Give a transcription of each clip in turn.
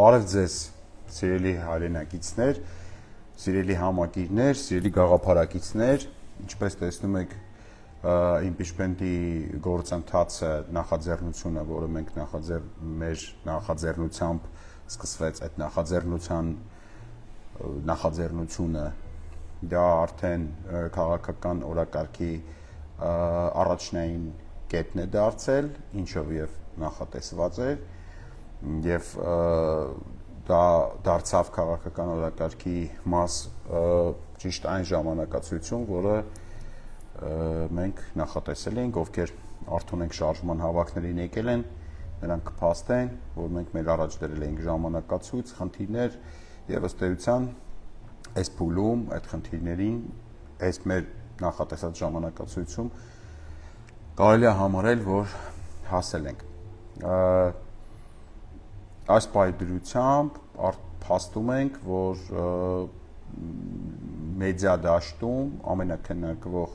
Բարև ձեզ, սիրելի հայրենակիցներ, սիրելի համակիրներ, սիրելի գաղափարակիցներ, ինչպես տեսնում եք, impeachment-ի գործընթացը նախաձեռնությունը, որը մենք մեր նախաձեռնությամբ սկսվեց, այդ նախաձեռնությունը դա արդեն քաղաքական օրակարգի առաջնային կետն է դարձել, ինչով եւ նախատեսված էր եւ դա դարձավ քաղաքական օրակարգի մաս ճիշտ այն ժամանակացույցում, որը մենք natuursel ենք, ովքեր արդեն ենք շարժման հավաքներին եկել են, նրանք կփաստեն, որ մենք մեր առաջ դրել ենք ժամանակացույց, խնդիրներ եւ ըստ էության այս փուլում այդ խնդիրներին այս մեր նախատեսած ժամանակացույցում կարելի է համարել, որ հասել ենք։ Այս պայդրությամբ փաստում ենք, որ մեդիա դաշտում ամենակննարկվող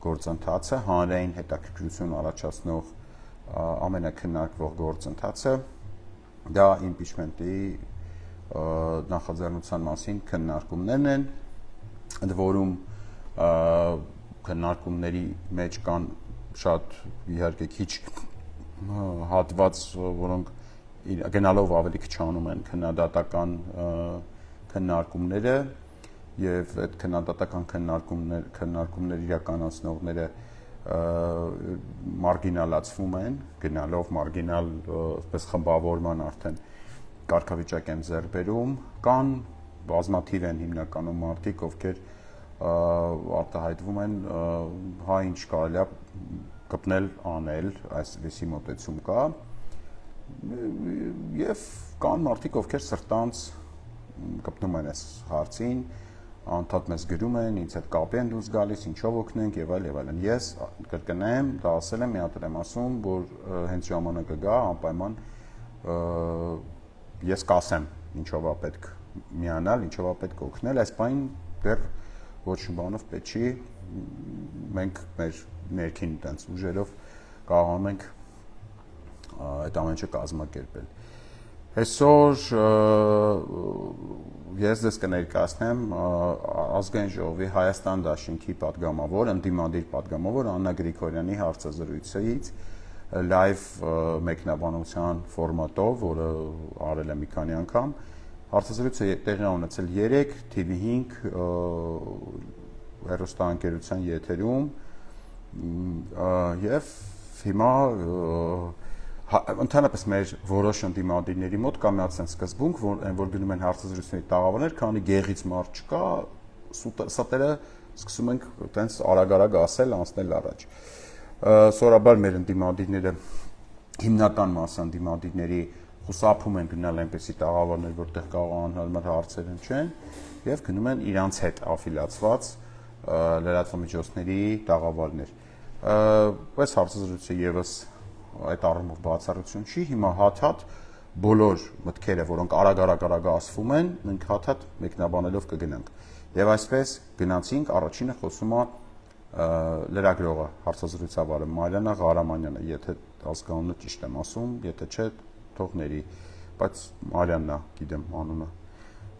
գործընթացը, հանրային հետաքրքրություն առաջացնող ամենակննարկվող գործընթացը դա impeachment-ի նախաձեռնության մասին քննարկումներն են, ընդ որում քննարկումների մեջ կան շատ իհարկե քիչ հատված, որոնք գնալով ավելի քչանում են քննադատական քննարկումները եւ այդ քննադատական քննարկումներ իրականացնողները մարգինալացվում են, գնալով մարգինալ այսպես խմբավորման արդեն կարգավիճակ են ձեռք բերում, կան բազմաթիվ են հիմնականում մարդիկ, ովքեր արտահայտվում են հա ինչ կարելի է կպնել անել, այսպիսի մոտեցում կա եւ կան մարդիկ, ովքեր սրտանց կպնում են այս հարցին, անդադ մեզ գրում են, ինձ հետ կապի են դուրս գալիս, ինչով օգնենք եւ այլն։ Ես կրկնեմ, դա ասել եմ, մի հատ եմ ասում, որ հենց ժամանակը գա անպայման ես կասեմ, ինչով է պետք միանալ, ինչով է պետք օգնել, այս բան դեռ ոչ մի բանով պետք չի, մենք մեր ներքին տենց ուժերով կարողանում ենք այդ ամեն ինչը կազմակերպել։ Այսօր ես դες կներկայացնեմ ազգային ժողովի Հայաստան դաշինքի պատգամավոր, ընդդիմադիր պատգամավոր Աննա Գրիգորյանի հարցազրույցից լայվ մեկնաբանության ֆորմատով, որը արել է մի քանի անգամ։ Հարցազրույցը տեղի ունեցել 3 TV5 հեռուստաընկերության եթերում եւ հիմա ընդհանրապես մեր որոշ ընդդիմադիրների մոտ կա մի հատ սկզբունք, որ գնում են հարցազրույցների տաղավարներ, քանի գեղից մարդ չկա, սատերը սկսում ենք տենց արագ-արագ ասել, անցնել առաջ։ Սովորաբար մեր ընդդիմադիրները հիմնական մասը ընդդիմադիրների խուսափում են գնալ այնպեսի տաղավարներ, որտեղ կարող անհարմար հարցեր չեն, եւ գնում են իրանց հետ աֆիլիացված լրատվամիջոցների տաղավարներ։ Այս հարցազրույցը եւս այդ առումով բացառություն չի, հիմա հատ-հատ բոլոր մտքերը, որոնք արագ ասվում են, մենք հատ-հատ մեկնաբանելով կգնանք։ Եվ այսպես գնացինք, առաջինը խոսում է լրագրողը, հարցազրույցավարը Մարիաննա Ղարամանյանը, եթե ազգանունը ճիշտ եմ ասում, եթե չէ, թող ների, բայց Մարիաննա գիտեմ անունը։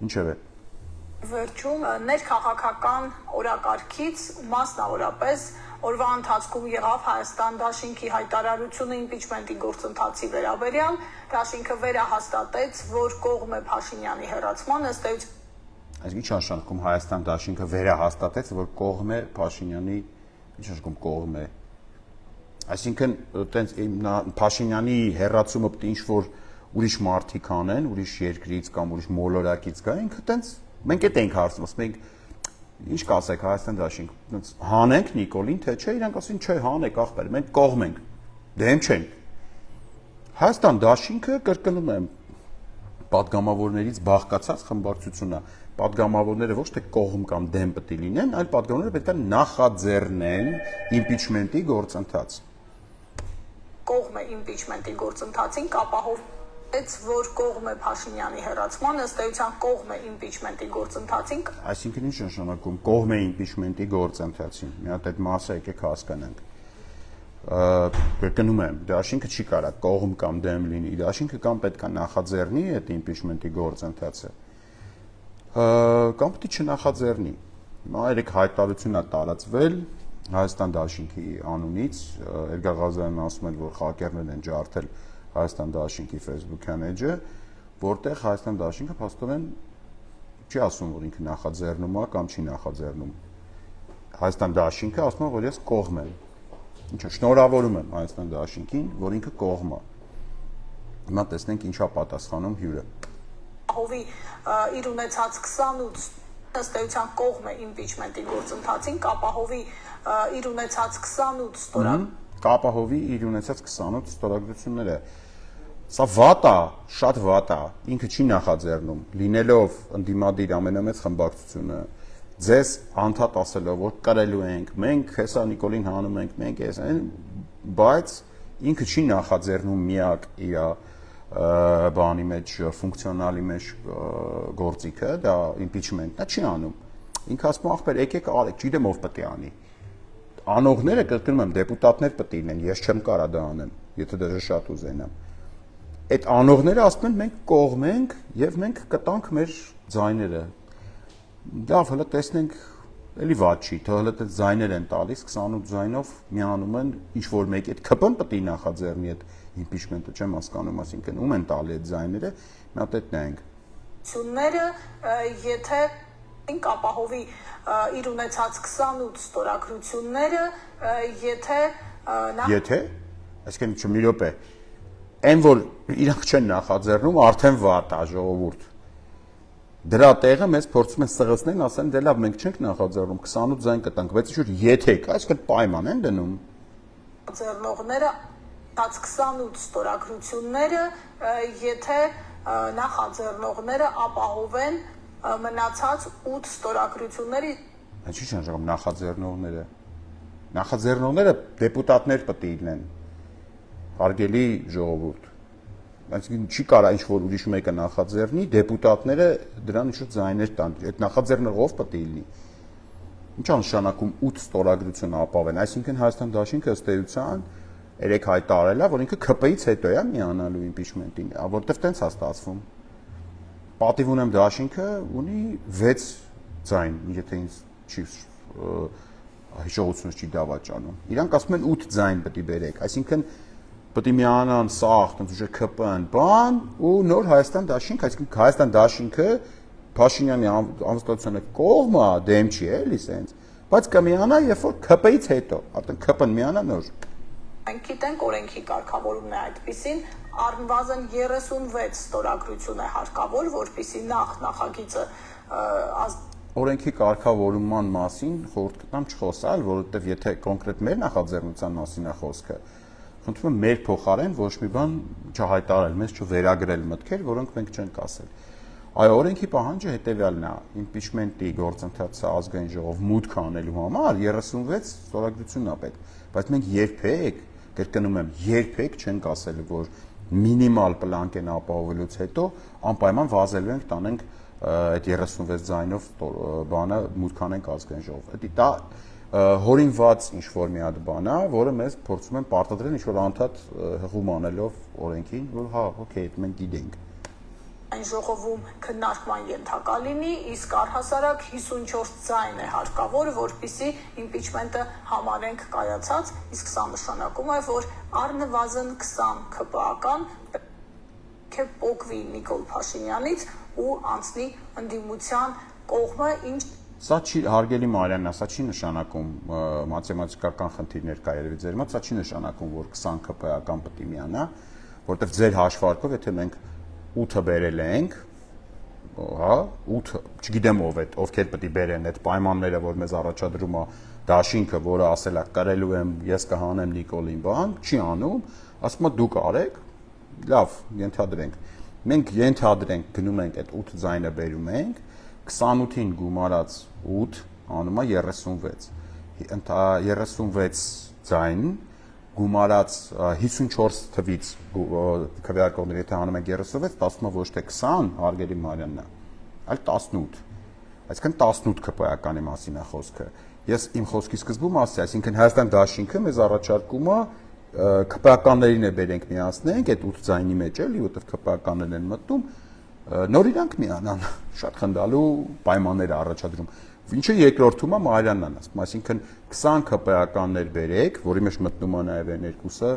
Ինչևէ Վերջում ներքաղաքական օրակարգից մասնավորապես օրվա ընթացքում եղավ Հայաստան դաշինքի հայտարարությունը impeachment-ի գործընթացի վերաբերյալ, դաշինքը վերահաստատեց, որ կողմ է Փաշինյանի հեռացման, ըստ էության Այս ինչ նշանակում Հայաստան դաշինքը վերահաստատեց, որ կողմ է Փաշինյանի, ինչ նշանակում կողմ է։ Այսինքն, տենց Փաշինյանի հեռացումը պետք է ինչ-որ ուրիշ մարդիկ անեն, ուրիշ երկրից կամ ուրիշ մոլորակից գա, ինքը տենց մենք էդ ենք հարցնում, մենք ինչ կասեք Հայաստան դաշինք, տենց հանենք Նիկոլին, թե չէ, իրանք ասին չէ, հանեք ախպեր, մենք կողմ ենք, դեմ չենք։ Հայաստան դաշինքը կրկնում եմ պատգամավորներից բաղկացած խմբակցությունն է, պատգամավորները ոչ թե կողմ կամ դեմ պետք է լինեն, այլ պատգամավորները պետք է նախաձեռնեն impeachment-ի գործընթաց։ Կողմ է impeachment-ի գործընթացին կապահովեց, որ կողմ է Փաշինյանի հեռացման, ըստ էության կողմ է impeachment-ի գործընթացին։ Այսինքն ինչ նշանակում կողմ է impeachment-ի գործընթացին։ Մի հատ այդ մասը եկեք հասկանանք։ կրկնում եմ, դաշինքը չի կարա կողմ կամ դեմ լինի, դաշինքը կամ պետք է նախաձեռնի այդ impeachment-ի գործընթացը, կամ պետք է չնախաձեռնի։ Հիմա երեք հայտարարություն է տարածվել Հայաստան դաշինքի անունից, Էդգար Ղազարյանն ասում է, որ խակերներ են ջարդել Հայաստան դաշինքի Facebook-յան էջը, որտեղ Հայաստան դաշինքը փաստորեն չի ասում, որ ինքը նախաձեռնում է կամ չի նախաձեռնում։ Հայաստան դաշինքը ասում է, որ ես կողմ եմ։ Ինչա շնորհավորում եմ Հայաստան դաշինքին, որ ինքը կողմ է։ Հիմա տեսնենք ինչա պատասխանում հյուրը։ Հովի իր ունեցած 28 ըստ էության կողմ է impeachment-ի գործընթացին, կապահովի իր ունեցած 28 ստորագրություն։ Կապահովի իր ունեցած 28 ստորագրությունները։ Սա վատ է, շատ վատ է, ինքը չի նախաձեռնում, լինելով ընդդիմադիր ամենամեծ խմբակցությունը, ձեզ անդադ ասելով, որ կրելու ենք, մենք հեսա Նիկոլին հանում ենք, մենք էս են, բայց ինքը չի նախաձեռնում միակ իր բանի մեջ, ֆունկցիոնալի մեջ գործիքը, դա impeachment-ն է, չի անում։ Ինքը ասում է, ախպեր, եկեք արեք, չգիտեմ ով պետք է անի։ Անողները, կրկնում եմ, դեպուտատներ պետք է լինեն, ես չեմ կարա դա անեմ, եթե դեռ շատ ուզենամ։ Այդ անողները ասում են, մենք կողմ ենք եւ մենք կտանք մեր ձայները։ Լավ, հələ տեսնենք, էլի վատ չի, թե հələ այդ ձայներ են տալիս, 28 ձայնով միանում են ինչ որ մեկի, այդ ԿՊ-ն պետք է նախաձեռնի այդ impeachment-ը, չեմ հասկանում, ասինքն ում են տալի այդ ձայները, մի հատ այդ նայենք։ Ցունները, եթե կապահովի իր ունեցած 28 ստորագրությունները, եթե այսինքն մի րոպե, այն որ իրանք չեն նախաձեռնում, արդեն վատ է ժողովուրդ։ Դրա տեղը մեզ փորձում են սղացնել, ասեն դե լավ մենք չենք նախաձեռնում 28 ձայն կտանք, բայց ինչ որ եթեք, այսինքն պայման են դնում։ Ձեռնողները 28 ստորագրությունները, եթե նախաձեռնողները ապահովեն մնացած 8 ստորագրությունների։ Ինչ չի շնորհում նախաձեռնողները։ Նախաձեռնողները դեպուտատներ պետք է լինեն։ Հարգելի ժողովուրդ։ Այսինքն չի կարա ինչ որ ուրիշ մեկը նախաձեռնի, դեպուտատները դրան ինչ-որ ձայներ տան։ Այդ նախաձեռնողով պետք է լինի։ Ինչ է նշանակում 8 ստորագրություն ապավեն, այսինքն Հայաստան դաշինքը ըստ էության երեք հայտարարել է, որ ինքը ԿՊ-ից հետո է միանալու impeachment-ին, որտեվ տենց է ստացվում։ Պատիվ ունեմ դաշինքը ունի 6 ձայն, եթե ինձ չի հիշողությունս չի դավաճանում։ Իրանք ասում են 8 ձայն պետք է բերեք, այսինքն պետք է միանան սաղ, տենց ուժը ԿՊ-ն, բան ու նոր Հայաստան դաշինք, այսինքն Հայաստան դաշինքը Փաշինյանի անվստահությանը կողմը դեմ չի էլի սենց, բայց կմիանա երբ որ ԿՊ-ից հետո, արդեն ԿՊ-ն միանա նոր։ Մենք գիտենք օրենքի կարգավորումն է այդպիսին, առնվազն 36 ստորագրություն է հարկավոր, որպեսզի նախագիծը օրենքի կարգավորման մասին խորհուրդ կտամ չխոսալ, որովհետև եթե կոնկրետ մեր նախաձեռնության մասին է խոսքը, խնդրում եմ մեր փոխարեն ոչ մի բան չհայտարարել, մեզ չվերագրել մտքեր, որոնք մենք չենք ասել։ Այո, օրենքի պահանջը հետևյալն է, impeachment-ի գործընթացը ազգային ժողով մուտք անելու համար 36 ստորագրությունն է պետք, բայց մենք երբեք, կրկնում եմ, երբեք չենք ասել, որ մինիմալ պլանկ են ապահովելուց հետո անպայման վազելու ենք տանենք այդ 36 ձայնով բանը մուտք անենք ազգային ժողով։ Դա հորինված ինչ որ մի հատ բան է, որը մեզ փորձում են պարտադրել ինչ որ անդադ հղում անելով օրենքին, որ հա, օքեյ, մենք գիտենք։ Այն ժողովում քննարկման ենթակա լինի, իսկ առհասարակ 54 ձայն է հարկավոր, որպեսզի impeachment-ը համարենք կայացած, իսկ սա նշանակում է, որ առնվազն 20 ԿՊԱ-ական փոկվի Նիկոլ Փաշինյանից ու անցնի ընդդիմության կողմը, ինչ Սա չի հարգելի Մարիաննա, սա չի նշանակում մաթեմատիկական խնդիրներ կա երևի ձեր մոտ, սա չի նշանակում, որ 20 ԿՊԱ-ական պետք է միանա, որտեղ ձեր հաշվարկով, եթե մենք 8-ը բերել ենք, հա, 8, չգիտեմ ովքեր պետք է բերեն այդ պայմանները, որ մեզ առաջադրում է դաշինքը, որը ասել է կրելու եմ, ես կհանեմ Նիկոլին, բան, չի անում, ասում է դուք արեք, լավ, ենթադրենք։ Մենք ենթադրենք գնում ենք այդ 8 ձայնը բերում ենք, 28-ին գումարած 8 անում է 36։ 36 ձայն գումարած 54 թվից քվեարկողները եթե հանում ենք 36, ստացվում է ոչ թե 20, հարգելի Մարիաննա, այլ 18։ Այսինքն 18 ԿՊԱ-ականի մասին է խոսքը։ ես իմ խոսքի սկզբում ասացի, այսինքն Հայաստան դաշինքը մեզ առաջարկում է ԿՊԱ-ականներին է բերենք միացնենք այդ 8 ձայնի մեջ էլի, որտեղ ԿՊԱ-ականներն են մտնում, նոր իրանք միանան, շատ խնդալու պայմաններ առաջադրում։ Ինչը երկրորդում է Մարյանն ասում, այսինքն 20 ԿՊԱ-ականներ բերեք, որի մեջ մտնում է նաև այն երկուսը,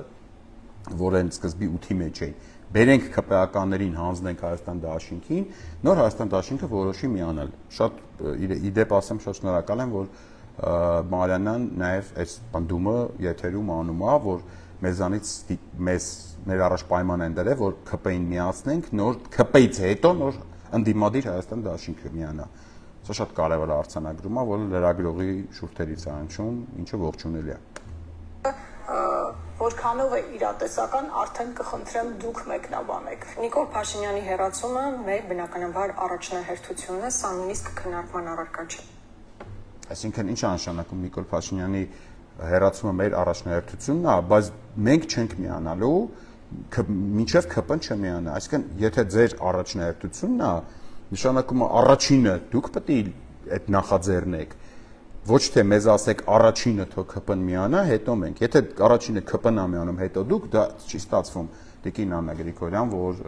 որ են սկզբի 8-ի մեջ էին։ Բերենք ԿՊԱ-ականներին հանձնենք Հայաստան դաշինքին, նոր Հայաստան դաշինքը որոշի միանալ։ Շատ իդեպ ասեմ, շատ շնորհակալ եմ, որ Մարյանն նաև այս բնդումը եթերում անում է, որ մեզանից մեր առաջ պայման են դրել, որ ԿՊ-ին միացնենք, նոր ԿՊ-ից հետո նոր ընդդիմադիր Հայաստան դաշինքը միանա։ Սա շատ կարևոր արձանագրում է, որ լրագրողի շուրթերից է հնչում, ինչը ողջունելի է։ Որքանով է իրատեսական, արդեն կխնդրեմ դուք մեկնաբանեք։ Նիկոլ Փաշինյանի հեռացումը մեր բնականաբար առաջնահերթությունն է, սա նույնիսկ քննարկման առարկա չէ։ Այսինքն ինչ է նշանակում Նիկոլ Փաշինյանի հեռացումը մեր առաջնահերթությունն է, բայց մենք չենք միանալու, մինչև ԿՊ-ն չմիանա։ Այսինքն եթե ձեր առաջնահերթությունն է, նշանակում է առաջինը դուք պետք է այդ նախաձեռնեք։ Ոչ թե մեզ ասեք առաջինը թող ԿՊ-ն միանա, հետո մենք։ Եթե առաջինը ԿՊ-ն է միանում, հետո դուք, դա չի ստացվում։ Տիկին Աննա Գրիգորյան, որ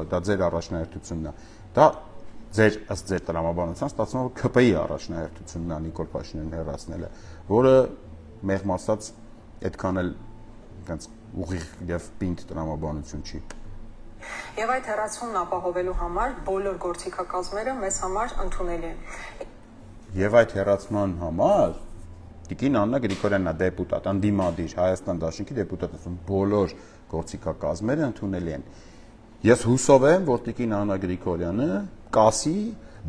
դա ձեր առաջնահերթությունն է։ Դա ըստ ձեր տրամաբանության ստացվում է, որ ԿՊ-ի առաջնահերթությունն է Նիկոլ Փաշինյանին հեռացնելը, որը մեղմ ասած այդքան էլ այնց ուղիղ եւ պինդ տրամաբանություն չի։ Եվ այդ հեռացումն ապահովելու համար բոլոր գործիքակազմերը մեզ համար ընդունելի են։ Եվ այդ հեռացման համար Տիկին Աննա Գրիգորյանն է դեպուտատ, ընդդիմադիր Հայաստան դաշինքի դեպուտատ, ասում բոլոր գործիքակազմերը ընդունելի են։ Ես հուսով եմ, որ Տիկին Աննա Գրիգորյանը կասի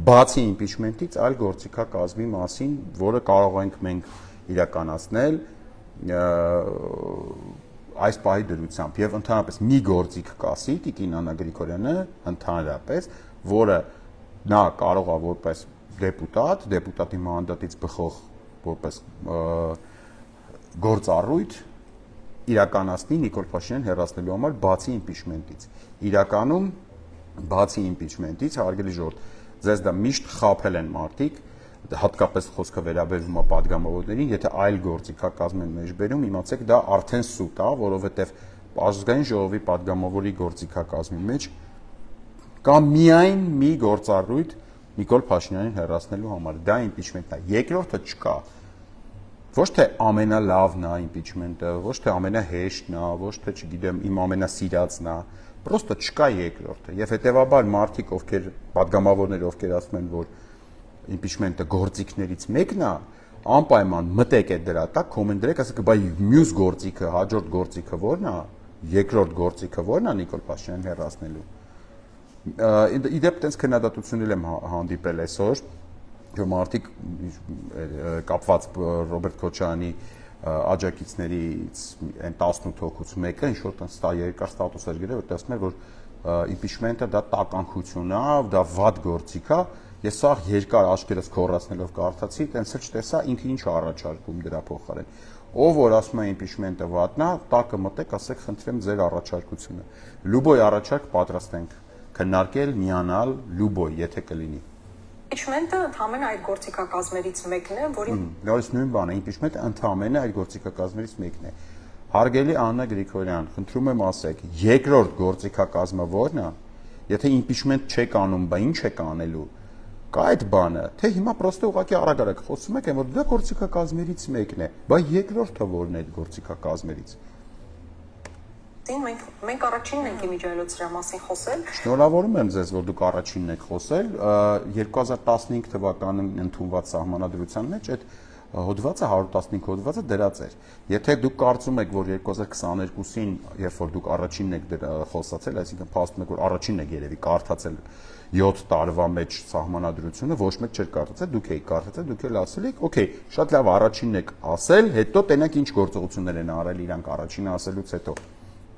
բացի իմպիչմենտից այլ գործիքակազմի մասին, որը կարող ենք մենք իրականացնել այս պահի դրությամբ եւ ընդհանրապես մի գործիք կասի Տիկին Աննա Գրիգորյանը ընդհանրապես, որը նա կարող է որպես դեպուտատի մանդատից բխող որպես գործառույթ իրականացնի Նիկոլ Փաշինյանին հեռացնելու համար բացի իմպիչմենտից։ Իրականում բացի իմպիչմենտից հարգելի ժողովուրդ, ձեզ դա միշտ խաբել են մարդիկ, հատկապես խոսքը վերաբերվում է падգամավորներին, եթե այլ գործիքակազմ են մեջբերում, իմացեք դա արդեն սուտ է, որովհետև Ազգային ժողովի падգամավորի գործիքակազմի մեջ կա միայն մի գործառույթ Նիկոլ Փաշինյանին հեռացնելու համար, դա իմպիչմենտն է։ Երկրորդը չկա։ Ոչ թե ամենալավն է իմպիչմենտը, ոչ թե ամենահեշտն է, ոչ թե, չգիտեմ, իմ ամենասիրածն է, պրոստը չկա երկրորդը։ Եվ հետեւաբար մարդիկ, ովքեր падգամավորներ, ովքեր ասում են, որ իմպիչմենտը գործիքներից մեկն է, անպայման մտեք այդ դրա տակ, կոմենտ դրեք, ասեք, բայ մյուս գործիքը, հաջորդ գործիքը ո՞րն է, երկրորդ գործիքը ո՞րն է Նիկոլ Փաշինյանին հեռացնելու։ Իդեպ տենց քննադատություններ եմ հանդիպել այսօր, որ մարդիկ կապված Ռոբերտ Քոչարյանի աջակիցներից այն 18 հոգուց մեկը ինչ որ տենց երկար ստատուս էր գրել, որտեղ ասում էր, որ իմպիչմենտը դա տականքություն է, դա վատ գործիք է։ Ես սա երկար աչքերս քորացնելով կարդացի, տենց էլ չտեսա ինքը ինչ առաջարկում դրա փոխարեն։ Ով որ ասում է իմպիչմենտը վատնա, տակը մտեք, ասեք, խնդրեմ ձեր առաջարկությունը։ Լուբոյ առաջարկ պատրաստ ենք քննարկել, միանալ, լուբոյ, եթե կլինի։ Իմպիչմենտը ընդհանրապես այդ գործիքակազմերից մեկն է, որի նորից նույն բանը, իմպիչմենտը ընդհանրապես այդ գործիքակազմերից մեկն է։ Հարգելի Աննա Գրիգորյան, խնդրում եմ ասեք, երկրորդ գործիքակազմը ո՞րն է։ Եթե իմպիչմենտ չեք անում, բա ինչ եք անելու։ Կա այդ բանը, թե հիմա պրոստը ուղղակի արագ խոսում եք, որ դա գործիքակազմերից մեկն է, բա երկրորդը ո՞րն է այդ գործիքակազմերից։ Մենք առաջինն ենք իմիջիայլոց դրա մասին խոսել։ Շնորհավորում եմ ձեզ, որ դուք առաջինն եք խոսել։ 2015 թվականին ընդունված սահմանադրության մեջ այդ հոդվածը 115 հոդվածը դրած էր։ Եթե դուք կարծում եք, որ 2022-ին, երբ որ դուք առաջինն եք խոսացել, այսինքն փաստում եք, որ առաջինն եք երևի կարդացել 7 տարվա մեջ սահմանադրությունը, ոչ մեկ չէր կարդացել, դուք եք կարդացել, դուք էլ ասել եք, օքեյ, շատ լավ, առաջինն եք ասել, հետո տենակ ինչ գործողություններ են արել իրանք առաջինը ասելուց հետո։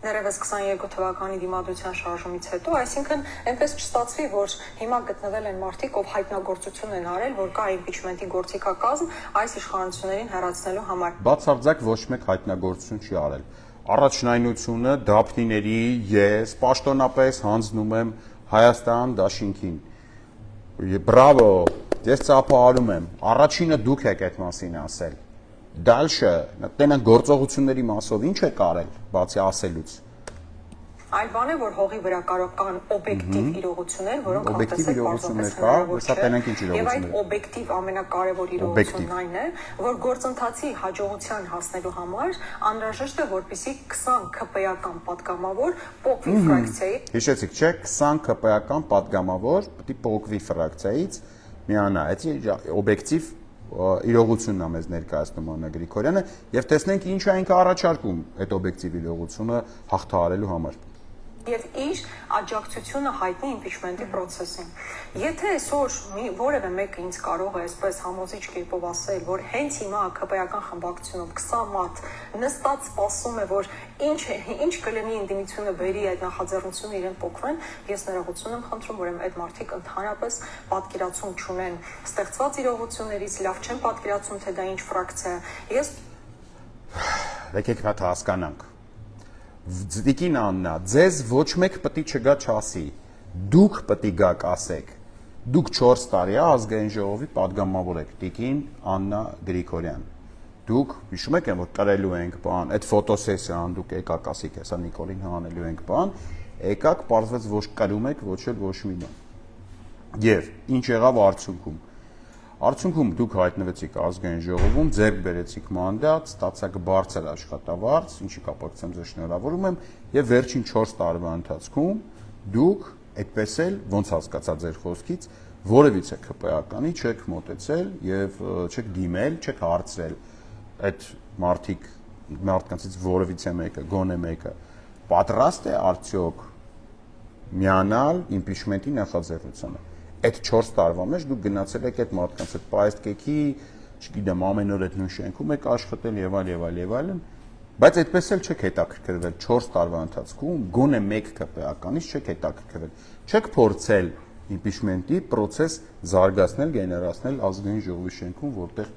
Ներևս 22 թվականի դիմադրության շարժումից հետո, այսինքն այնպես չստացվի, որ հիմա գտնվել են մարդիկ, ով հայտնագործություն են արել, որ կա իմպիչմենտի գործիքակազմ այս իշխանություններին հեռացնելու համար։ Բացարձակ ոչ մեկ հայտնագործություն չի արել։ Առաջնայնությունը դափնիների ես պաշտոնապես հանձնում եմ Հայաստան դաշինքին։ Բրավո, Ես ծափահարում եմ։ Առաջինը դուք եք այդ մասին ասել։ Դալշը, տենան գործողությունների մասով ինչ է կարել, բացի ասելուց։ Այլ բան է, որ հողի վրա կարող կան օբյեկտիվ իրողություններ, որոնք Օբյեկտիվ իրողություններ կա, հեսա տենանք ինչ Եվ այդ իրողություններ։ օբյեկտիվ ամենակարևոր իրողությունն այն է, որ գործընթացի հաջողության հասնելու համար անհրաժեշտ է, որպեսզի 20 ԿՊ-ական պատգամավոր փոքրի ֆրակցիայի Հիշեցիք, չէ, 20 ԿՊ-ական падգամավոր պետք է փոքրի ֆրակցիայից միանա, այդ օբյեկտիվ իրողությունն է մեզ ներկայացնում Աննա Գրիգորյանը եւ տեսնենք ինչ է ինքը առաջարկում այդ օբյեկտիվ իրողությունը հաղթահարելու համար։ Եվ իր աջակցությունը հայտնի իմպիչմենտի process-ին։ Եթե այսօր որևէ մեկը ինձ կարող է այսպես համոզիչ կերպով ասել, որ հենց հիմա ԿՊ-ական խմբակցությունով 20 մարդ նստած սպասում է, որ ինչ կլինի ընդդիմությունը բերի այդ նախաձեռնությունը իրեն փոխվեն, ես ներողություն եմ խնդրում, որ այդ մարդիկ ընդհանրապես պատկերացում չունեն ստեղծված իրողություններից, լավ չեն պատկերացում, թե դա ինչ ֆրակցիա է։ Ես Եկեք հատ հասկանանք։ Տիկին Աննա, ձեզ ոչ մեկ պետք է չգա չասի։ Դուք պետք է գաք ասեք։ Դուք 4 տարի ազգային ժողովի падգամավոր եք, Տիկին Աննա Գրիգորյան։ Դուք հիշում եք, որ կրելու ենք բան, այդ ֆոտոսեսիան դուք եկաք ասիք, հեսա Նիկոլին հանելու ենք բան, եկաք, պարզվեց ոչ կրում եք, ոչ էլ ոչ մի բան։ Եվ ինչ եղավ արդյունքում։ Արդյունքում դուք հայտնվեցիք ազգային ժողովում, ձեռք բերեցիք մանդատ, ստացաք բարձր աշխատավարձ, ինչի կապակցությամբ ձեզ շնորհավորում եմ, եւ վերջին 4 տարվա ընթացքում դուք այդպես էլ ոնց հասկացա ձեր խոսքից, որևիցե ԿՊ-ականի չեք մոտեցել եւ չեք դիմել, չեք հարցրել այդ մարդկանցից որևիցե մեկը, գոնե մեկը պատրաստ է արդյոք միանալ իմպիչմենտի նախաձեռնությանը։ Այդ 4 տարվա մեջ դուք գնացել եք այդ մարդկանց հետ պայուստ կեքի, չգիտեմ, ամեն օր այդ նույն շենքում եք աշխատել եւ այլ եւ այլ եւ այլն, բայց այդպես էլ չեք հետաքրքրվել 4 տարվա ընթացքում, գոնե մեկ ԿՊ-ականից չեք հետաքրքրվել, չեք փորձել իմպիչմենտի process զարգացնել, գեներացնել ազգային ժողովի շենքում, որտեղ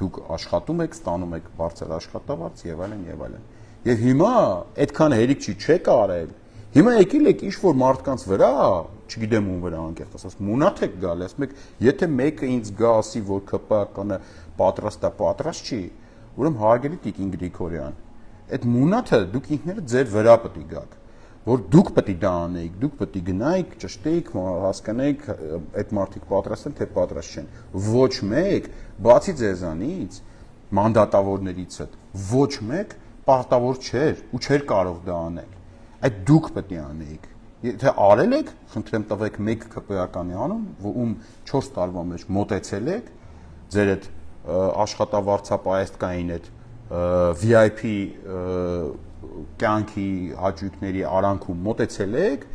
դուք աշխատում եք, ստանում եք բարձր աշխատավարձ եւ այլն եւ այլն։ Եվ հիմա այդքան հերիք չի չեք արել։ Հիմա եկել եք ինչ-որ մարդկանց վրա, չգիտեմ ում վրա անկեղծ ասած, մունաթ եք գալ, ասում եք, եթե մեկը ինձ գա ասի, որ ԿՊ-ականը պատրաստ չի, ուրեմն հարգելի Տիկին Գրիգորյան, այդ մունաթը դուք ինքներդ ձեր վրա պետք է գաք, որ դուք պետք է դա անեիք, դուք պետք է գնայիք, ճշտեիք, հասկանայիք այդ մարդիկ պատրաստ են, թե պատրաստ չեն։ Ոչ մեկ, բացի ձեզանից, մանդատավորներից հետ, ոչ մեկ պարտավոր չէր ու չէր կարող դա անել։ Այդ դուք պետք է անեիք։ Եթե արել եք, խնդրեմ տվեք մեկ ԿՊ-ականի անուն, ում 4 տարվա մեջ մոտեցել եք, ձեր այդ աշխատավարձապայեստկային այդ VIP կյանքի հաճույքների արանքում մոտեցել եք,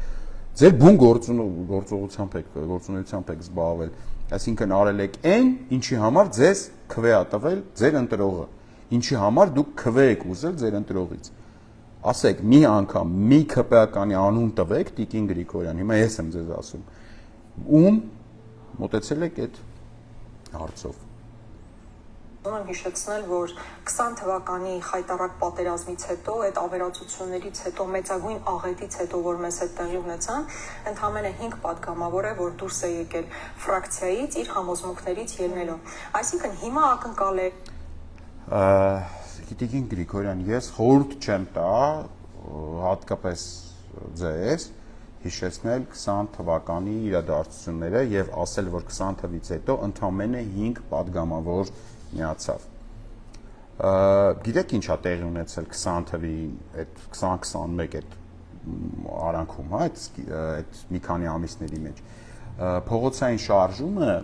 ձեր բուն գործունեությամբ եք զբաղվել, այսինքն արել եք այն, ինչի համար ձեզ քվե ա տվել ձեր ընտրողը, ինչի համար դուք քվե եք ուզել ձեր ընտրողից։ Ասեք, մի անգամ մի ԿՊ-ականի անուն տվեք Տիկին Գրիգորյան, հիմա ես եմ ձեզ ասում, ում մոտեցել եք այդ հարցով։ Ուզում եմ հիշեցնել, որ 20 թվականի խայտառակ պատերազմից հետո, այդ ավերածություններից հետո, մեծագույն աղետից հետո, որ մեզ հետ տեղի ունեցան, ընդամենը 5 падգամավոր է, որ դուրս է եկել ֆրակցիայից իր համոզմունքներից ելնելով։ Այսինքն հիմա ակնկալ է Տիկին Գրիգորյան, ես խորհուրդ չեմ տա հատկապես ձեզ հիշեցնել 20 թվականի իրադարձությունները եւ ասել, որ 20 թվից հետո ընդամենը 5 падգամավոր միացավ։ Գիտեք ինչա տեղի ունեցել 20 թվի այդ 2021 այդ արանքում, հա, այդ մի քանի ամիսների մեջ։ Փողոցային շարժումը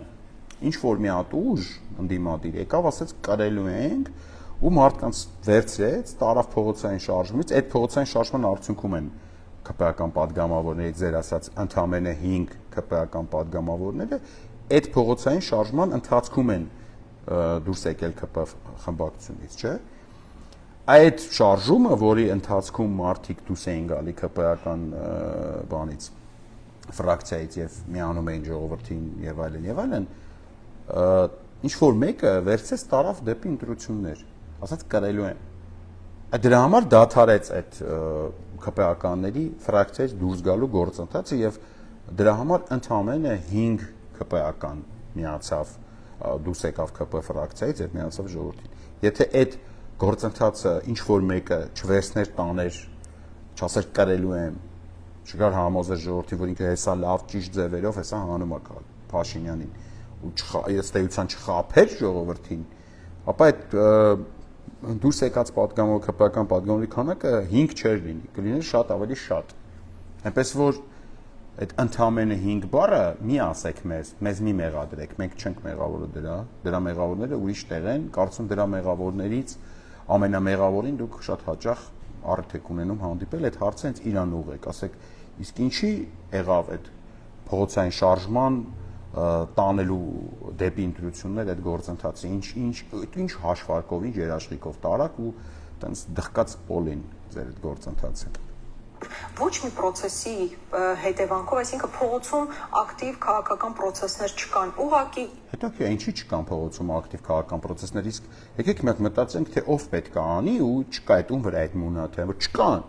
ինչ որ մի հատ ուժ ընդդիմադիր եկավ, ասեց կրելու ենք ու մարդկանց վերցրեց, տարավ փողոցային շարժումից, այդ փողոցային շարժման արդյունքում են ԿՊ-ական падգամավորներից ձեր ասած ընդամենը 5 ԿՊ-ական падգամավորները այդ փողոցային շարժման ընթացքում են դուրս եկել ԿՊ խմբակցությունից, չէ՞։ Այդ շարժումը, որի ընթացքում մարդիկ դուրս էին գալի ԿՊ-ական բանից, ֆրակցիայից եւ միանում էին ժողովրդին եւ այլն, ինչ որ մեկը վերցեց տարավ դեպի ընտրություններ, ասած կրելու են։ Դրա համար դադարեց այդ ԿՊ-ականների ֆրակցիայից դուրս գալու գործընթացը եւ դրա համար ընդամենը 5 ԿՊ-ական միացավ դուրս եկավ ԿՊ ֆրակցիայից եւ միացավ ժողովրդին։ Եթե այդ գործընթացը ինչ որ մեկը չվերցներ տաներ, չասեր կրելու եմ, չգար համոզեր ժողովրդին, որ ինքը հեսա լավ ճիշտ ձևերով հեսա հանում է Փաշինյանին ու ըստ էության չխափեր ժողովրդին, ապա այդ դուրս եկած պատգամավոր ԿՊ-ական պատգամավորի քանակը 5 չէր լինի, կլիներ շատ ավելի շատ։ Այնպես որ այդ ընդամենը 5 բառը մի ասեք մեզ մի մեղադրեք, մենք չենք մեղավորը դրա մեղավորները ուրիշ տեղ են, կարծում դրա մեղավորներից ամենամեղավորին դուք շատ հաճախ առիթ եք ունենում հանդիպել, այդ հարցը հենց իրան ուղղեք, ասեք, իսկ ինչի եղավ այդ փողոցային շարժման տանելու դեպի ընտրություններ այդ գործընթացը, ինչ հաշվարկով, ինչ երաշխիքով տարակ ու տենց դղկած պոլին ձեր այդ գործընթացը։ Ոչ մի process-ի հետևանքով, այսինքն փողոցում ակտիվ քաղաքական process-ներ չկան, ուղղակի Հետո ինչի չկան փողոցում ակտիվ քաղաքական process-ներ, իսկ եկեք մի հատ մտածենք, թե ով պետք է անի ու չկա այդ ում վրա այդ մունաթը, որ չկան։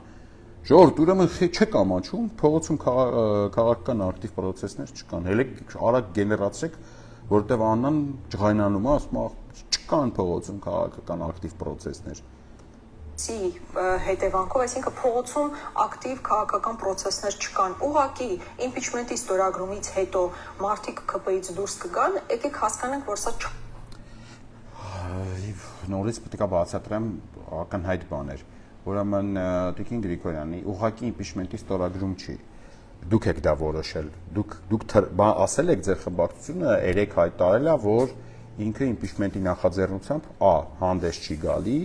Ժողովուրդ, ուրեմն չեք ամաչում, փողոցում քաղաքական ակտիվ process-ներ չկան։ Հələ արագ գեներացեք, որտեվ Աննան ջղայնանում է, ասում է, չկան փողոցում քաղաքական ակտիվ process-ներ։ Հետևանքով, այսինքն փողոցում ակտիվ քաղաքական process-ներ չկան, ուղղակի impeachment-ի ստորագրումից հետո մարդիկ ԿՊ-ից դուրս կգան, եկեք հասկանանք, որ սա նորից պետք է բացատրեմ ակնհայտ բաներ։ Ուրեմն Տիկին Գրիգորյանի ուղղակի impeachment-ի ստորագրում չի։ Դուք եք դա որոշել։ Դուք ասել եք ձեր խմբակցությունը 3 հայտարարել է, որ ինքը impeachment-ի նախաձեռնությամբ A. հանդես չի գալի,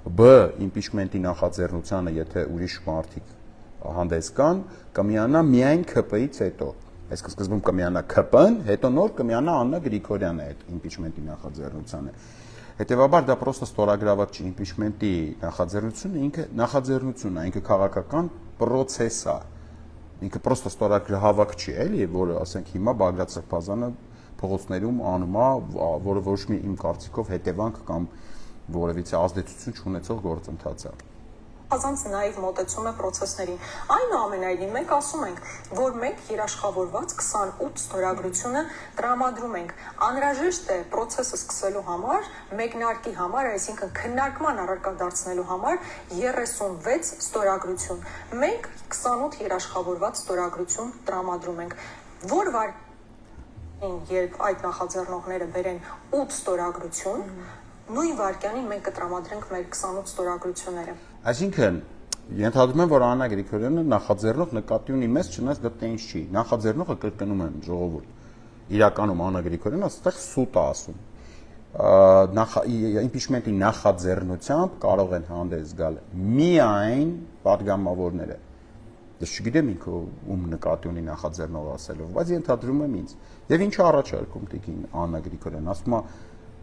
B. impeachment-ի նախաձեռնությանը, եթե ուրիշ մարդիկ հանդես կան, կմիանա միայն ԿՊ-ից հետո։ Այսինքն սկզբում կմիանա ԿՊ-ն, հետո նոր կմիանա Աննա Գրիգորյանը այդ impeachment-ի նախաձեռնությանը։ Հետևաբար դա պրոստը ստորագրաված չի impeachment-ի նախաձեռնությունը, ինքը նախաձեռնությունն է, ինքը քաղաքական process է։ Ինքը պրոստը ստորագրահավաք չի, էլի, որը ասենք հիմա Բագրատ Սրբազանը փողոցներում անում է, որը ոչ մի իմ կարծիքով հետևանք կամ որևիցե ազդեցություն չունեցող գործընթաց է։ Ազանց նաև մոտեցում է process-ներին։ Այնուամենայնիվ մենք ասում ենք, որ մենք երաշխավորված 28 ստորագրությունը տրամադրում ենք։ Անհրաժեշտ է process-ը սկսելու համար, մեկնարկի համար, այսինքն քննարկման առարկա դարձնելու համար 36 ստորագրություն։ Մենք 28 երաշխավորված ստորագրություն տրամադրում ենք։ Որ երբ այդ նախաձեռնողները բերեն 8 ստորագրություն, նույն վարքյանին մենք կտրամադրենք մեր 28 ստորագրությունները։ Այսինքն, ենթադրում եմ, որ Աննա Գրիգորյանը նախաձեռնող նկատի ունի մեզ, չնայած դա տենց չի։ Նախաձեռնողը կրկնում եմ ժողովուրդ։ Իրականում Աննա Գրիգորյանը այստեղ սուտ է ասում։ Impeachment-ի նախաձեռնությամբ կարող են հանդես գալ միայն падգամավորները։ Ես չգիտեմ ինքը ում նկատի ունի նախաձեռնող ասելով, բայց ենթադրում եմ ինձ։ Եվ ինչ առաջարկում Տիկին Աննա Գրիգորյանը, ասում է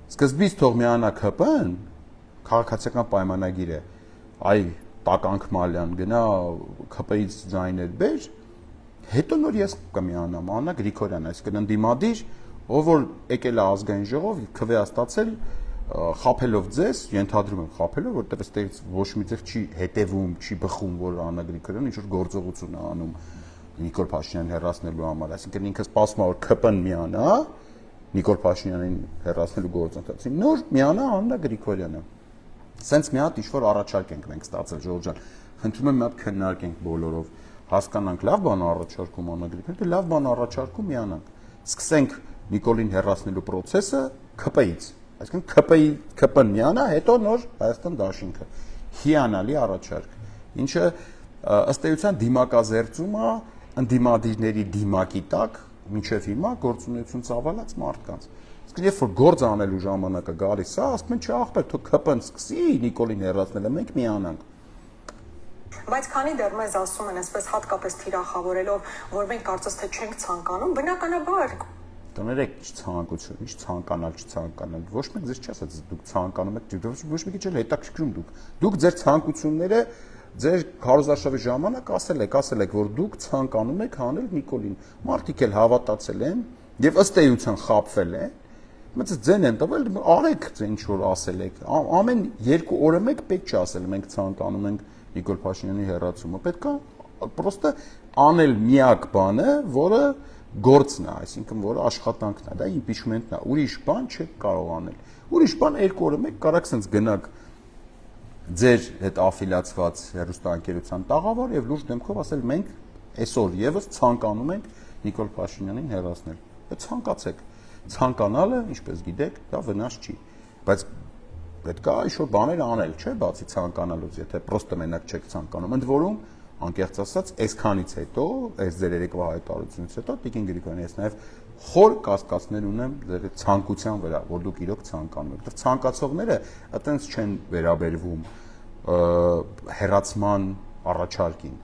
սկզբից թող միանա ԿՊ-ն, քաղաքացիական պայմանագիր է, այ Տականք Մալյան գնա ԿՊ-ից ձայներ բեր, հետո նոր ես կմիանամ Աննա Գրիգորյան, այսինքն ընդդիմադիր, ով որ եկել է ազգային ժողով, քվեաստացել խափելով ձեզ, ենթադրում եմ խափելով, որտեղ այստեղից ոչ մի ձև չի հետևում, չի բխում, որ Աննա Գրիգորյանը ինչ որ գործողություն է անում Նիկոլ Փաշինյանին հեռացնելու համար, այսինքն ինքը սպասում է որ ԿՊ-ն միանա Նիկոլ Փաշինյանին հեռացնելու գործընթացին, նոր միանա Աննա Գրիգորյանը։ Սենց մի հատ ինչ-որ առաջարկ ենք մենք ստացել, Ժողովուրդ ջան, խնդրում եմ մի հատ քննարկենք բոլորով, հասկանանք լավ բան առաջարկում Աննա Գրիգորյանը, լավ բան առաջարկում միանանք։ Սկսենք Նիկոլին հեռացնելու process-ը ԿՊ-ից, այսինքն ԿՊ-ն միանա, հետո նոր Հայաստան դաշինքը։ Հիանալի առաջարկ, ինչը ըստ էության դիմակազերծում է ընդդիմադիրների դիմակի տակ մինչև հիմա գործունեություն ծավալած մարդկանց։ Իսկ երբ որ գործ անելու ժամանակը գալիս է, ասում են, չէ, ախպեր, թող ԿՊ-ն սկսի Նիկոլին հեռացնելը, մենք միանանք։ Բայց քանի դեռ մեզ ասում են, այսպես հատկապես թիրախավորելով, որ մենք կարծես թե չենք ցանկանում, բնականաբար Տներեք ցանկություն, ինչ ցանկանալ, չցանկանալ։ Ոչ մեկ ձեզ չի ասած դուք ցանկանում եք, ոչ մեկի չէ հետաքրքրում դուք։ Դուք ձեր ցանկությունները ձեր քարոզարշավի ժամանակ ասել եք, որ դուք ցանկանում եք հանել Նիկոլին։ Մարդիկ էլ հավատացել են եւ ըստ էության խաբվել են։ Մեծ ձեն են տվել, արեք ինչ որ ասել եք։ Ամեն 2 օրը մեկ պետք չի ասել մենք ցանկանում ենք Նիկոլ Փաշինյանի հեռացումը։ Պետք է պրոստը անել միակ բանը, որը գործն է, այսինքն որը աշխատանքն է, դա impeachment-ն է, ուրիշ բան չեք կարող անել։ Ուրիշ բան 2 օրը մեկ կարաք sense գնաք ձեր հետ աֆիլիացված հեռուստաընկերության տաղավար եւ լուրջ դեմքով ասել մենք այսօր եւս ցանկանում ենք Նիկոլ Փաշինյանին հեռացնել։ Դա ցանկացեք։ Ցանկանալը, ինչպես գիտեք, դա վնաս չի, բայց պետք է ինչ-որ բաներ անել, չէ՞, բացի ցանկանալուց, եթե պրոստը մենակ չեք ցանկանում։ Ընդ որում, անկեղծ ասած, այսքանից հետո, այս ձեր երեկվա հայտարարությունից հետո Տիկին Գրիգորյանի ես նաև խոր կասկածներ ունեմ ձեր ցանկության վրա, որ դուք իրոք ցանկանում եք։ Ցանկացողները այտենց չեն վերաբերվում հերացման առաջարկին։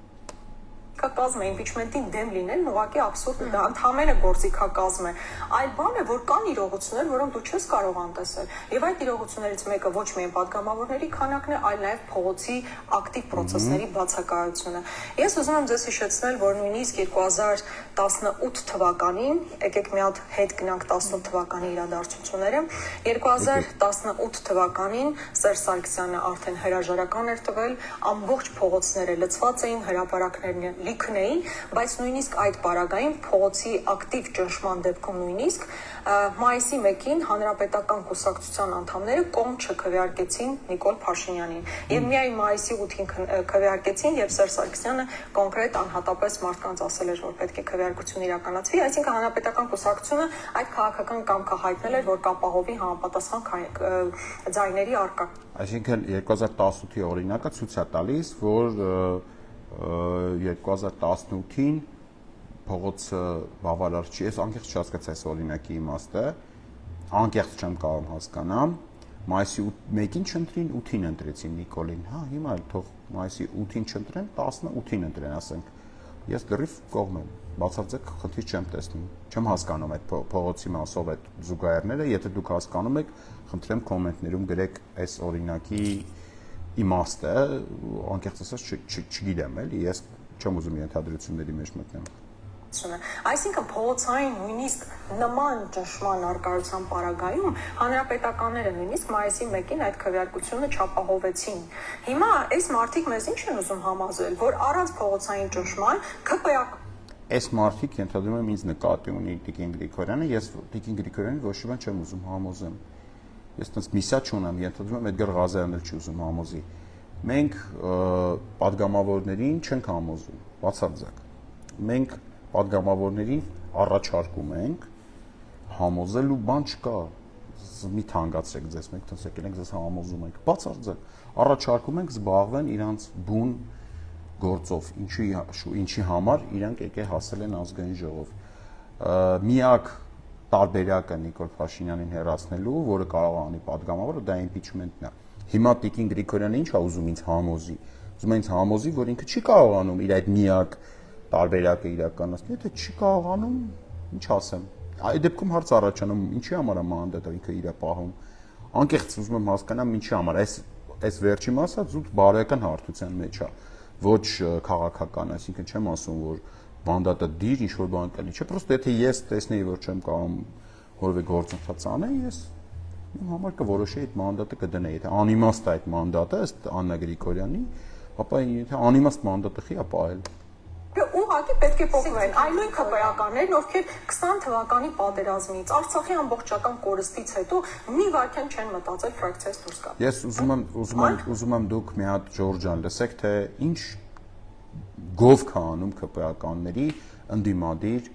Կազմը impeachment-ին դեմ լինելն ուղղակի աբսուրդ է, դա ընդհանրապես գործիքակազմ է։ Այլ բան է, որ կան իրողություններ, որոնք դու չես կարող անտեսել։ Եվ այդ իրողություններից մեկը ոչ միայն падգամավորների քանակն է, այլ նաև փողոցի ակտիվ process-ների բացակայությունը։ Ես ուզում եմ ձեզ հիշեցնել, որ նույնիսկ 2018 թվականին, եկեք մի հատ հետ գնանք 18 թվականի իրադարձությունները, 2018 թվականին Սերժ Սարգսյանը արդեն հրաժարական էր տվել, ամբողջ փողոցները լցված էին, հրապարակներն լիքն էին, բայց նույնիսկ այդ պարագային փողոցի ակտիվ ճնշման դեպքում նույնիսկ մայիսի 1-ին հանրապետական կուսակցության անդամները կողմ չքվեարկեցին Նիկոլ Փաշինյանին։ Եվ միայն մայիսի 8-ին քվեարկեցին, եւ Սերժ Սարգսյանը կոնկրետ անհատապես մարդկանց ասել էր, որ պետք է քվեարկություն իրականացվի, այսինքն հանրապետական կուսակցությունը այդ քաղաքական կամքը հայտնել էր, որ կապահովի համապատասխան ձայների առկա։ Այսինքն 2018-ի օրինակը ցույց է տալիս, որ 2018-ին փողոցը բավարար չի, ես անկեղծ չհասկացա այս օրինակի իմաստը, անկեղծ չեմ կարող հասկանամ, մայիսի 1-ին չընտրին, 8-ին ընտրեցին Նիկոլին, հա, հիմա էլ թող մայիսի 8-ին չընտրեն, 18-ին ընտրեն, ասենք, ես լրիվ կողմ եմ, բացարձակ խնդիր չեմ տեսնում, չեմ հասկանում այդ փողոցի մասով այդ զուգահեռները, եթե դուք հասկանում եք, խնդրեմ կոմենտներում գրեք այս օրինակի իմաստը, անկեղծ ասած չգիտեմ էլի, ես չեմ ուզում ենթադրությունների մեջ մտնեմ։ Այսինքն փողոցային նույնիսկ նման ճնշման առկայության պարագայում հանրապետականները նույնիսկ մայիսի 1-ին այդ քվեարկությունը չապահովեցին։ Հիմա այս մարդիկ մեզ ինչ են ուզում համոզել, որ առանց փողոցային ճնշման ԿՊԱ Այս մարդիկ ենթադրում եմ ինձ նկատի ունի Տիկին Գրիգորյանը, ես Տիկին Գրիգորյանին ոչ մի բան չեմ ուզում համոզեմ։ Ես տենց միսա չունեմ, ենթադրում եմ Էդգար Ղազարյանն էլ չի ուզում համոզի։ Մենք падգամավորներին չենք համոզում, բացարձակ։ Մենք падգամավորներին առաջարկում ենք համոզելու բան չկա։ Մի թանկացրեք ձեզ, մենք տենց եկել ենք ձեզ համոզում ենք, բացարձակ։ Առաջարկում ենք զբաղվեն իրանց բուն գործով, ինչի համար իրանք եկե հասել են ազգային ժողով։ Միակ տարբերակը Նիկոլ Փաշինյանին հեռացնելու, որը կարող է անի падգամավորը, դա impeachment-ն է։ Հիմա Տիկին Գրիգորյանը ինչ է ուզում ինձ համոզի։ Ուզում է ինձ համոզի, որ ինքը չի կարողանում իր այդ միակ տարբերակը իրականացնել, եթե չի կարողանում, ինչ ասեմ։ Այդ դեպքում հարց առաջանում, ինչի համար է մանդատը ինքը իր պահում։ Անկեղծ ուզում եմ հասկանամ ինչի համար։ Այս վերջի մասը զուտ բարոյական հարթության մեջ է, ոչ քաղաքական, այսինքն չեմ ասում, որ մանդատը դիր ինչ-որ բան կլինի։ Չէ, պրոստը եթե ես տեսնեի, որ չեմ կարող որևէ գործընթաց անել, ես իմ համար կորոշեի այդ մանդատը կդնեի։ Եթե անիմաստ է այդ մանդատը, ըստ Աննա Գրիգորյանի, ապա եթե անիմաստ մանդատը խի է պահել։ Ուղղակի պետք է փոխվեն այն նույն ԿՊԱ-ականներն, ովքեր 20 թվականի պատերազմից, Արցախի ամբողջական կորստից հետո մի վայրկյան չեն մտածել ֆրակցիայից դուրս գալ։ Ես ուզում եմ դուք մի հատ Ջորջան լսեք, թե ինչ գով կա անում ԿՊԱ-ականների ընդդիմադիր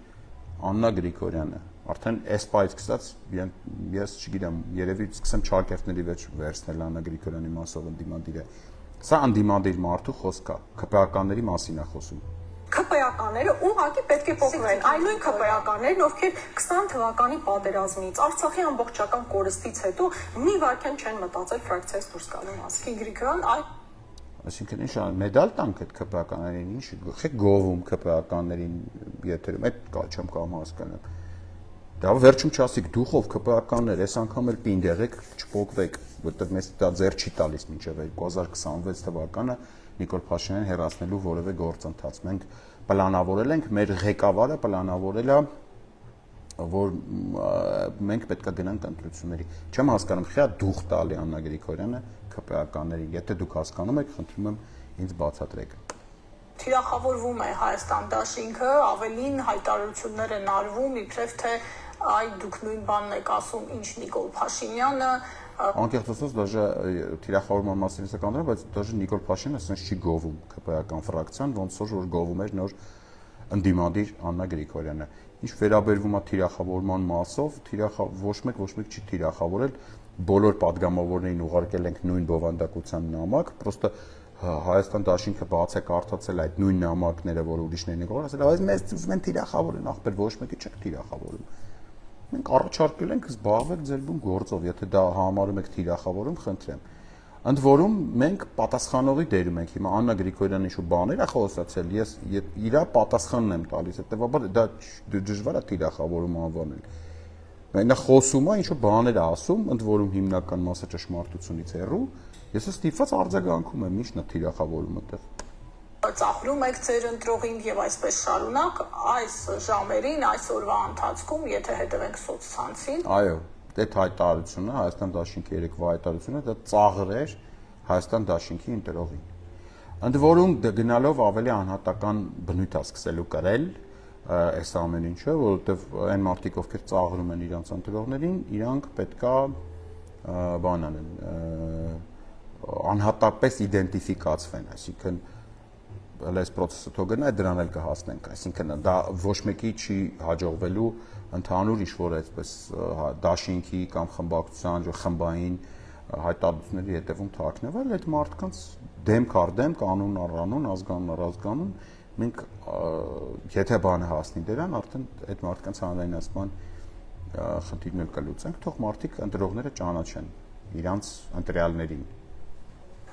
Աննա Գրիգորյանը։ Արդեն էսպայից սկսած ես չգիտեմ, երևի սկսեմ չակերտների վեր վերցնել Աննա Գրիգորյանի մասով ընդդիմադիրը։ Սա ընդդիմադիր մարդու խոսք է, ԿՊԱ-ականների մասին է խոսում։ ԿՊԱ-ականները ուղղակի պետք է փոխվեն այն նույն ԿՊԱ-ականներն, ովքեր 20 թվականի պատերազմից, Արցախի ամբողջական կորստից հետո մի վայրկյան չեն մտածել ֆրակցիայից դուրս գալու մասին։ Գրիգորյան Այսինքն ինչ մեդալ տանք այդ ԿՊԱ-ականներին, ինչ խեք գովում ԿՊԱ-ականներին եթերում, այդ չեմ կարող հասկանալ։ Դա վերջում չասիք դուխով ԿՊԱ-ականներ, այս անգամ էլ պինդ եղեք, չփոկվեք, որտեղ մեզ դա ձեռ չի տալիս մինչև 2026 թվականը Նիկոլ Փաշինյանին հեռացնելու որևէ գործընթաց։ Մենք պլանավորել ենք, մեր ղեկավարը պլանավորել է, որ մենք պետք է գնանք ընտրությունների։ Չեմ հասկանում, խիա դուխ տալի Աննա Գրիգորյանը ԿՊԱ-ականներին։ Եթե դուք հասկանում եք, խնդրում եմ ինձ բացատրեք։ Թիրախավորվում է Հայաստան դաշինքը, ավելին հայտարարություններ են արվում, իբրև թե այ դուք նույն բանն եք ասում, ինչ Նիկոլ Փաշինյանը Անկեղծ ասած, դաժե թիրախավորման մասին է կանոնը, բայց դաժե Նիկոլ Փաշինյանը ասես չի գովում ԿՊ-ական ֆրակցիան, ոնց որ գովում էր նոր ընդդիմադիր Աննա Գրիգորյանը։ Ինչ վերաբերվում է թիրախավորման մասով, ոչ մեկ չի թիրախավորել, բոլոր падգամավորներին ուղարկել ենք նույն բովանդակության նամակ, պրոստը Հայաստան դաշինքը բաց է կարդացել այդ նույն նամակները, որ ուրիշներն են գորել, ասել, բայց մեզ ուզում են թիրախավորեն, ախպեր ոչ մեկի չեք թիրախավորում։ Մենք առաջարկել ենք զբաղվեք ձեր բուն գործով, եթե դա համարում եք թիրախավորում, խնդրեմ։ Ընդ որում մենք պատասխանողի դերում ենք հիմա Աննա Գրիգորյանը ինչ-որ բաներ է խոսացել, ես իր պատասխանն եմ տալիս, հետեւաբար դա դժվար է թիրախավորում անվանել։ Նա խոսում է, ինչ-որ բաներ է ասում, ընդ որում հիմնական մասը ճշմարտությունից հեռու, ես ստիպված արձագանքում եմ, ի՞նչն է թիրախավորումը այդտեղ։ Ծաղրում եք ձեր ընտրողին եւ այսպես շարունակ այս ժամերին, այս օրվա ընթացքում, եթե հետևենք սոցցանցին։ Այո, այդ հայտարարությունը, Հայաստան դաշինքի երեկվա հայտարարությունը, դա ծաղր էր Հայաստան դաշինքի ընտրողին։ Ընդ որում գնալով ավելի անհատական բնույթ է սկսելու կրել այս ամեն ինչը, որովհետեւ այն մարդիկ, ովքեր ծաղրում են իրանց ընտրողներին, իրանք պետքա բան անեն, անհատապես իդենտիֆիկացվեն, այսինքն այս process-ը թող գնա, դրան էլ կհասնենք, այսինքն դա ոչ մեկի չի հաջողվելու ընդհանուր ինչ-որ այսպես դաշինքի կամ խմբակցության խմբային հայտարարությունների հետևում թաքնվել, այդ մարդկանց դեմք առ դեմ, կանոն առ կանոն, ազգանուն առ ազգանուն, մենք եթե բանը հասնի դրան, արդեն այդ մարդկանց հանրայնացման խնդիրն էլ կլուծենք, թող մարդիկ ընտրողները ճանաչեն իրանց ընտրյալներին։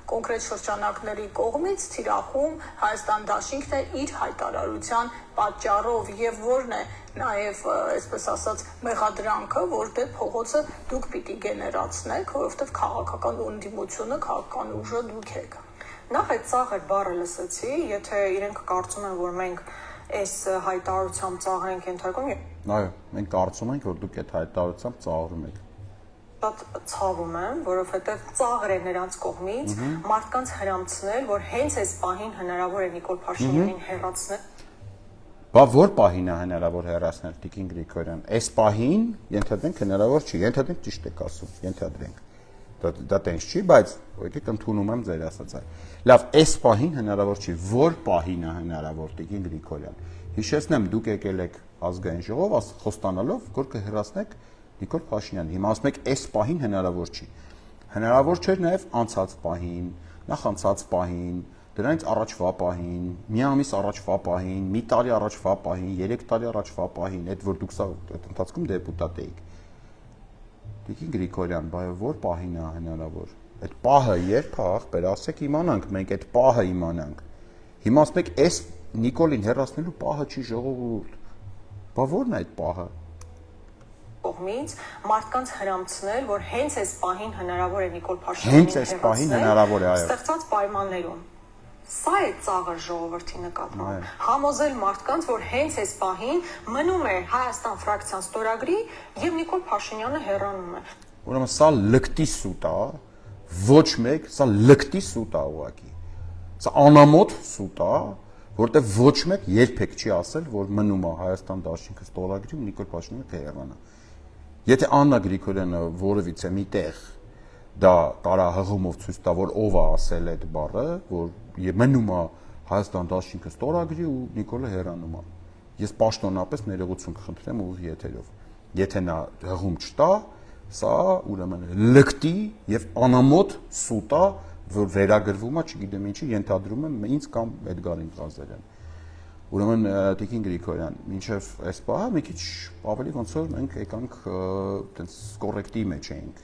Կոնկրետ շրջանակների կողմից թիրախում Հայաստան դաշինքն է իր հայտարարության պատճառով եւ որն է նաեւ այսպես ասած մեղադրանքը, որ դե փողոցը դուք պիտի գեներացնեք, որովհետեւ քաղաքական ընդդիմությունը, քաղաքական ուժը դուք եք։ Նախ այդ ծաղր բառը լսեցի, եթե իրենք կարծում են, որ մենք այս հայտարարությամբ ծաղր ենք ենթարկում։ Այո, մենք կարծում ենք, որ դուք այդ հայտարարությամբ ծաղրում եք։ Շատ ցավում եմ, որովհետև ծաղր է նրանց կողմից մարդկանց հրամցնել, որ հենց այս պահին հնարավոր է Նիկոլ Փաշինյանին հեռացնել։ Բա որ պահին է հնարավոր հեռացնել Տիկին Գրիգորյան։ Այս պահին ենթադրենք հնարավոր չի, ենթադրենք ճիշտ եք ասում, ենթադրենք։ Դա տենց չի, բայց եկեք ընդունում եմ ձեր ասածը։ Լավ, այս պահին հնարավոր չի, որ պահին է հնարավոր Տիկին Գրիգորյան։ Հիշեցնեմ, դուք եկել եք ազգային ժողով, խոստանալով, որ կհեռացնեք Նիկոլ Փաշինյան, հիմա ասում եք այս պահին հնարավոր չի։ Հնարավոր չէր նաև անցած պահին, նախանցած պահին, դրանից առաջվա պահին, մի ամիս առաջվա պահին, մի տարի առաջվա պահին, 3 տարի առաջվա պահին, այդ որ դուք այդ ընթացքում դեպուտատ էիք։ Տիկին Գրիգորյան, բայ որ պահին է հնարավոր։ Այդ պահը երբ է, ախպեր, ասեք իմանանք, մենք այդ պահը իմանանք։ Հիմա ասում եք այս Նիկոլին հեռացնելու պահը չի ժողովուրդ։ Բա ո՞րն է այդ պահը։ Կողմից մարդկանց հրամցնել, որ հենց այս պահին հնարավոր է Նիկոլ Փաշինյանին հենց այս պահին հնարավոր է, այո։ Ստեղծած պայմաններում։ Սա է ծաղր ժողովրդի նկատմամբ։ Համոզել մարդկանց, որ հենց այս պահին մնում է Հայաստան ֆրակցիան ստորագրի եւ Նիկոլ Փաշինյանը հեռանում է։ Ուրեմն սա լկտի սուտ է, ոչ մեկ, սա լկտի սուտ է ուղղակի։ Սա անամոթ սուտ է, որտեղ ոչ մեկ երբեք չի ասել, որ մնում է Հայաստան դաշինքը ստորագրի ու Նիկոլ Փաշինյանը կհեռանա։ Եթե Աննա Գրիգորյանը որևիցե միտեղ դա կարա հղումով ցույց տա, որ ով է ասել այդ բառը, որ մնում է Հայաստան դաշինքը ստորագրի ու Նիկոլը հեռանում է։ Ես պաշտոնապես ներողություն կխնդրեմ ուղիղ եթերով։ Եթե նա հղում չտա, սա ուրեմն լկտի եւ անամոթ սուտ է, որ վերագրվում է, չգիտեմ ինչի, ենթադրում եմ ինձ կամ Էդգարին Ղազարյան։ Ուրեմն Տիկին Գրիգորյան, մինչև այս պահը մի քիչ ավելի ոնց որ մենք եկանք այտենց կոռեկտի մեջ էինք։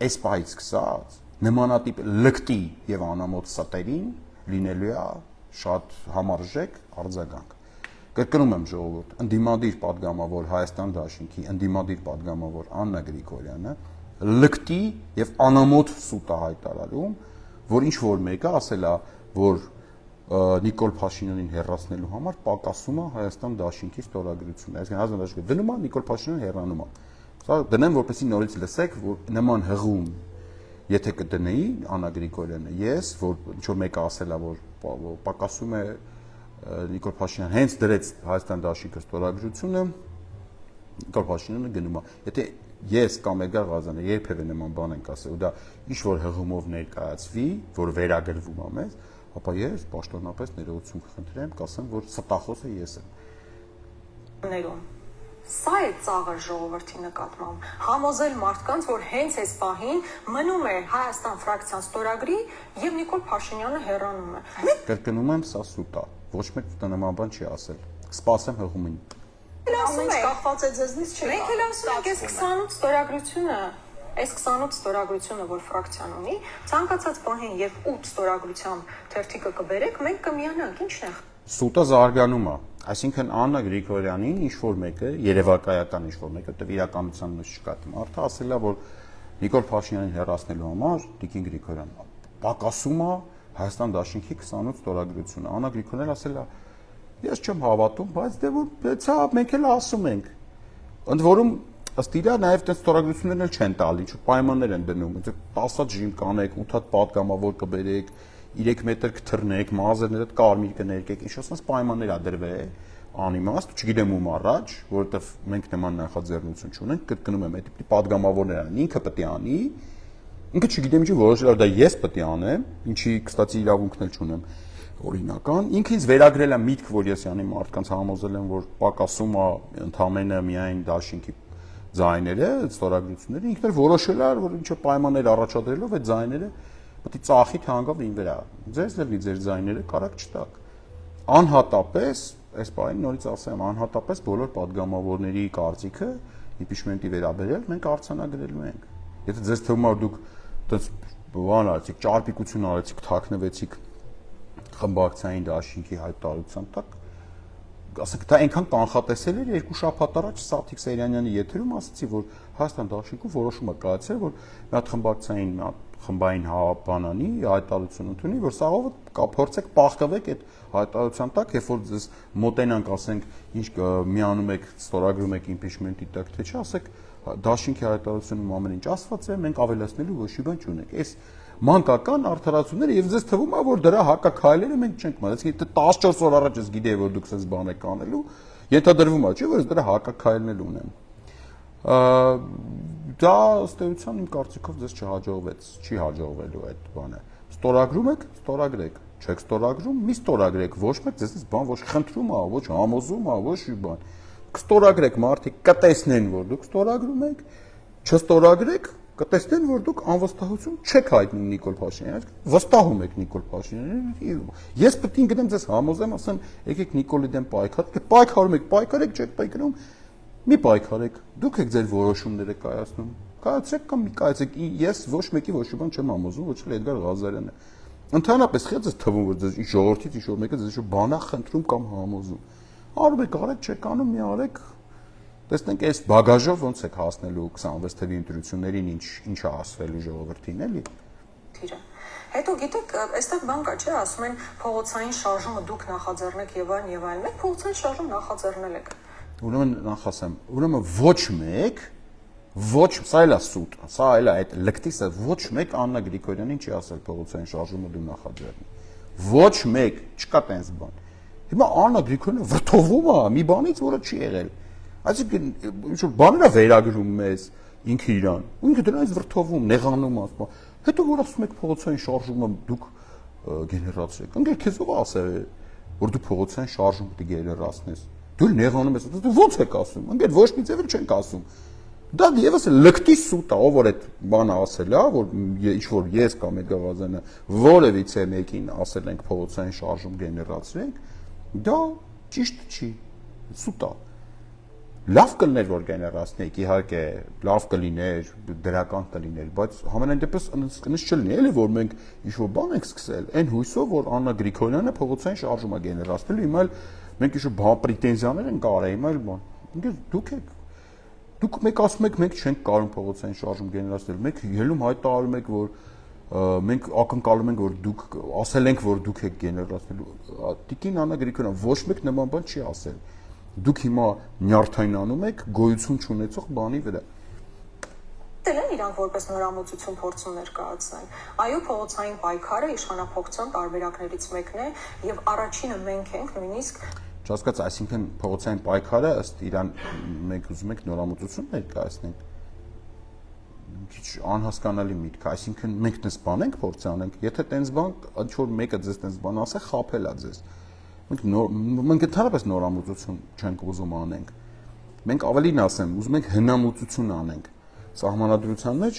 Այս պահից սկսած նմանատիպ լկտի եւ անամոթ սատերին լինելու է շատ համարժեք արձագանք։ Կրկնում եմ ժողովուրդ, ընդդիմադիր падգամավոր Հայաստան դաշինքի ընդդիմադիր падգամավոր Աննա Գրիգորյանը լկտի եւ անամոթ սուտ է հայտարարում, որ ինչ որ մեկը ասել է, որ Նիկոլ Փաշինյանին հեռացնելու համար պակասում է Հայաստան դաշինքի ստորագրությունը։ Այսինքն Հայաստան դաշինքը դնում է, Նիկոլ Փաշինյանը հեռանում է։ Սա դնեմ, որպեսզի նորից լսեք, որ նման հղում, եթե կդնեի Աննա Գրիգորյանը, ես, որ ինչ որ մեկը ասել է, որ պակասում է Նիկոլ Փաշինյանը հենց դրեց Հայաստան դաշինքը ստորագրությունը, Նիկոլ Փաշինյանը գնում է։ Եթե ես կամ Էդգար Ղազարյանը երբևէ նման բան ենք ասել, ու դա ինչ որ հղումով ներկայացվի, որ վերագրվում է մեզ, ապա ես պաշտոնապես ներողություն կխնդրեմ, կասեմ, որ ստախոսը ես եմ։ Սա է ծաղր ժողովրդի նկատմամբ համոզել մարդկանց, որ հենց այս պահին մնում է Հայաստան ֆրակցիան ստորագրի եւ Նիկոլ Փաշինյանը հեռանում է։ Կրկնում եմ, սա սուտ է։ Ոչ մեկ նման բան չի ասել։ Կսպասեմ հղումին։ Ամեն ինչ կախված է ձեզնից չի։ Մենք էլ ասում ենք այս 28 ստորագրությունը, այս 28 ստորագրությունը, որ ֆրակցիան ունի, ցանկացած պահին, երբ 8 ստորագրությամբ թերթիկը կբերեք, մենք կմիանանք, ի՞նչն է։ Սուտը զարգանում է։ Այսինքն Աննա Գրիգորյանին ինչ որ մեկը, երևակայական ինչ որ մեկը, որտեղ իրականության մեջ չկա, մարդը ասել է, որ Նիկոլ Փաշինյանին հեռացնելու համար Տիկին Գրիգորյանը պակասում է Հայաստան դաշինքի 28 ստորագրությունը։ Աննա Գրիգորյանն ասել է, ես չեմ հավատում, բայց դե որ բեցա մենք էլ ասում ենք։ Ընդ որում ըստ իրա նաև այդ ստորագրություններն էլ չեն տալի, ինչ պայմաններ են դնում, 10 հատ ժիմ կանեք, 8 հատ պատգամավոր կբերեք, 3 մետր կթռնեք, մազերները կարմիր կներկեք, ինչ ասած պայմաններ ա դրվել, անիմաստ, չգիտեմ ում առաջ, որովհետև մենք նման նախաձեռնություն չունենք, կրկնում եմ, այդ տիպի պատգամավորներն ինքը պետք է անի, ինքը չգիտեմ ինչի որոշել է, դա ես պետք է անեմ, ինչի կստացի իրավունքն էլ չունեմ օրինական, ինքը ինձ վերագրել է միտք, որ ես յանի մարդկանց համոզել եմ, որ պակասում է ընդամենը միայն դաշինքի ձայները, ստորագրությունները, ինքն էլ որոշել է, որ ինչ պայմաններ առաջադրելով այդ ձայները պետք է ծախի թե հանգավ ին վրա։ Ձեզ դեռ ձեր ձայները կարակ չտակ։ Անհատապես, այս բանը նորից ասեմ, անհատապես բոլոր падգամավորների կարծիքը իմպիչմենտի վերաբերյալ մենք արձանագրելու ենք։ Եթե ձեզ թվում է դուք այդպես բան արեցիք, ճարպիկություն արեցիք, թաքնվեցիք խմբակցային դաշինքի հայտարարության տակ, ասենք դա այնքան կանխատեսել էր երկու շաբաթ առաջ Սաթիկ Սեյրանյանի եթերում ասացի, որ Հայաստան դաշինքում որոշումը կայացել, որ մի հատ խմբակցային խմբային բանանի հայտարարություն ընդունի, որ սաղով փորձեք պահկվեք այդ հայտարարության տակ, երբ որ ձեզ մոտենանք, ասենք, ինչ միանում եք, ստորագրում եք իմպիչմենտի տակ, թե չէ, ասեք, դաշինքի հայտարարությունում ամեն ինչ ասված է, մենք ավելացնելու ոչ մի բան չունենք։ Այս մանկական արդարացումները եւ ձեզ թվում է, որ դրա հակաքայլերը մենք չենք մտածի, եթե 14 օր առաջ ես գիտեի, որ դուք sense բան եք անելու, ենթադրվում է, չէ՞ որ ես դրա հակաքայլներ ունեմ։ Դա ըստ էության իմ կարծիքով ձեզ չհաջողվեց, չի հաջողվելու այդ բանը։ Ստորագրում եք, ստորագրեք, չեք ստորագրում, մի ստորագրեք, ոչ մեկ ձեզից բան ոչ խնդրում է, ոչ համոզում է, ոչ մի բան։ Կստորագրեք, մարդիկ կտեսնեն, որ դուք ստորագրում եք, չստորագրեք, կտեսնեն, որ դուք անվստահություն չեք հայտնում Նիկոլ Փաշինյանին, վստահում եք Նիկոլ Փաշինյանին։ Ես պետք է գնեմ ձեզ համոզեմ, ասեմ, եկեք Նիկոլի դեմ պայքարեք, պայքարում եք, պայքարեք, չեք պայքարում, մի պայքարեք, դուք եք ձեր որոշումները կայացնում, կայացրեք կամ մի կայացեք, ես ոչ մեկի ոչ մի բան չեմ համոզում, ոչ էլ Էդգար Ղազարյանը։ Ընդհանրապես խի ձեզ թվում, որ ձեզ ժողովրդից ինչ որ մեկը ձեզ ինչ բանա խնդրում կամ համոզում։ Արում եք, արեք, չեք անում, մի արեք։ Տեսնենք այս բագաժով ոնց եք հասնելու 26 թվականի ընտրություններին, ինչ է ասվելու ժողովրդին, էլի։ Հետո գիտեք, այստեղ բան կա, չէ, ասում են փողոցային շարժումը դուք նախաձեռնեք եւ այլն, մենք փողոցային շարժում նախաձեռնել ենք։ Ուրեմն նախասեմ, ուրեմն ոչ մեկ, ոչ, սա էլ է սուտ, սա էլ է այդ լկտիսը, ոչ մեկ Աննա Գրիգորյանին չի ասել փողոցային շարժումը դու նախաձեռնի։ Ոչ մեկ, չկա տենց բան։ Հիմա Աննա Գրիգորյանը վրթովում է մի բանից, որը չի եղել։ Այսինքն ինչ որ բաներ է վերագրում մեզ ինքը իրան, ու ինքը դրանից վրթովում, նեղանում ասում։ Հետո որ ասում եք փողոցային շարժումը դուք գեներացրեք։ Ընկեր քեզ ով ասել է, որ դու փողոցային շարժում պետք է գեներացնես։ Դու նեղանում ես, դու ո՞նց եք ասում։ Ընկեր ոչ մի ձևեր չենք ասում։ Դա եւս լկտի սուտ է, ով որ այդ բանը ասել է, որ ինչ որ ես կամ Էդգար Ղազարյանը որևիցե մեկին ասել ենք փողոցային շարժում գեներացրենք, դա ճիշտ չի, սուտ է։ Լավ կլներ որ գեներացնեիք, իհարկե, լավ կլիներ, դրական կլիներ, բայց համենայն դեպս ինձ չլինի, էլի որ մենք ինչ-որ բան ենք սկսել, այն հույսով, որ Աննա Գրիգորյանը փողոցային շարժում է գեներացնելու, հիմա մենք ինչ-որ պրետենզիաներ ենք արել, հիմա էլ դուք մեկ ասում եք, մենք չենք կարող փողոցային շարժում գեներացնել, մեկ ելում հայտարարում եք, որ մենք ակնկալում ենք, որ դուք ասել ենք, որ դուք եք գեներացնելու։ Տիկին Աննա Գրիգորյան ոչ մեկ նման բան չի ասել։ Դուք հիմա նյարդայնանում եք գոյություն չունեցող բանի վրա։ Դել են իրանք որպես նորամուծություն փորձում ներկայացնել։ Այո, փողոցային պայքարը իշխանափոխության տարբերակներից մեկն է եւ առաջինը մենք ենք նույնիսկ Չհասկաց, այսինքն փողոցային պայքարը ըստ իրան մենք ուզում ենք նորամուծություն ներկայացնենք։ Քիչ անհասկանալի միտք, այսինքն մենք դες բան ենք փորձ անենք, եթե տենց բան, ինչ որ մեկը ձեզ տենց բան ասե, խափելա ձեզ։ Մենք ընդհանրապես նորամուծություն չենք ուզում անենք։ Մենք ավելին ասեմ, ուզում ենք հնամուծություն անենք։ Սահմանադրության մեջ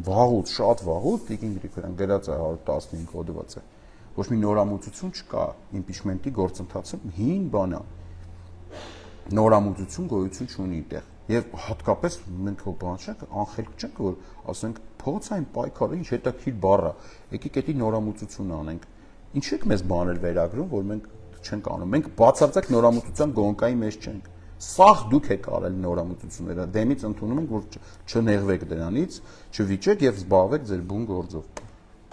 վաղուց, շատ վաղուց Տիկին Գրիգորյան գրած է 115 հոդված է։ Ոչ մի նորամուծություն չկա, իմպիչմենտի գործընթացը հին բան է։ Նորամուծություն գոյություն չունի այդտեղ։ Եվ հատկապես մենք հո բան չենք, անխելք չենք, որ ասենք փողոցային պայքարը ինչ հետաքրքիր բառ է։ Եկեք էդի նորամուծություն անենք։ Ինչու՞ եք մեզ բաներ վերագրում, որ մենք չենք անում։ Մենք բացարձակ նորամուծության գոնկայի մեջ չենք։ Սաղ դուք եք արել նորամուծությունները, դեմից ընդունում ենք, որ չնեղվեք դրանից, չվիճեք եւ զբաղվեք ձեր բուն գործով։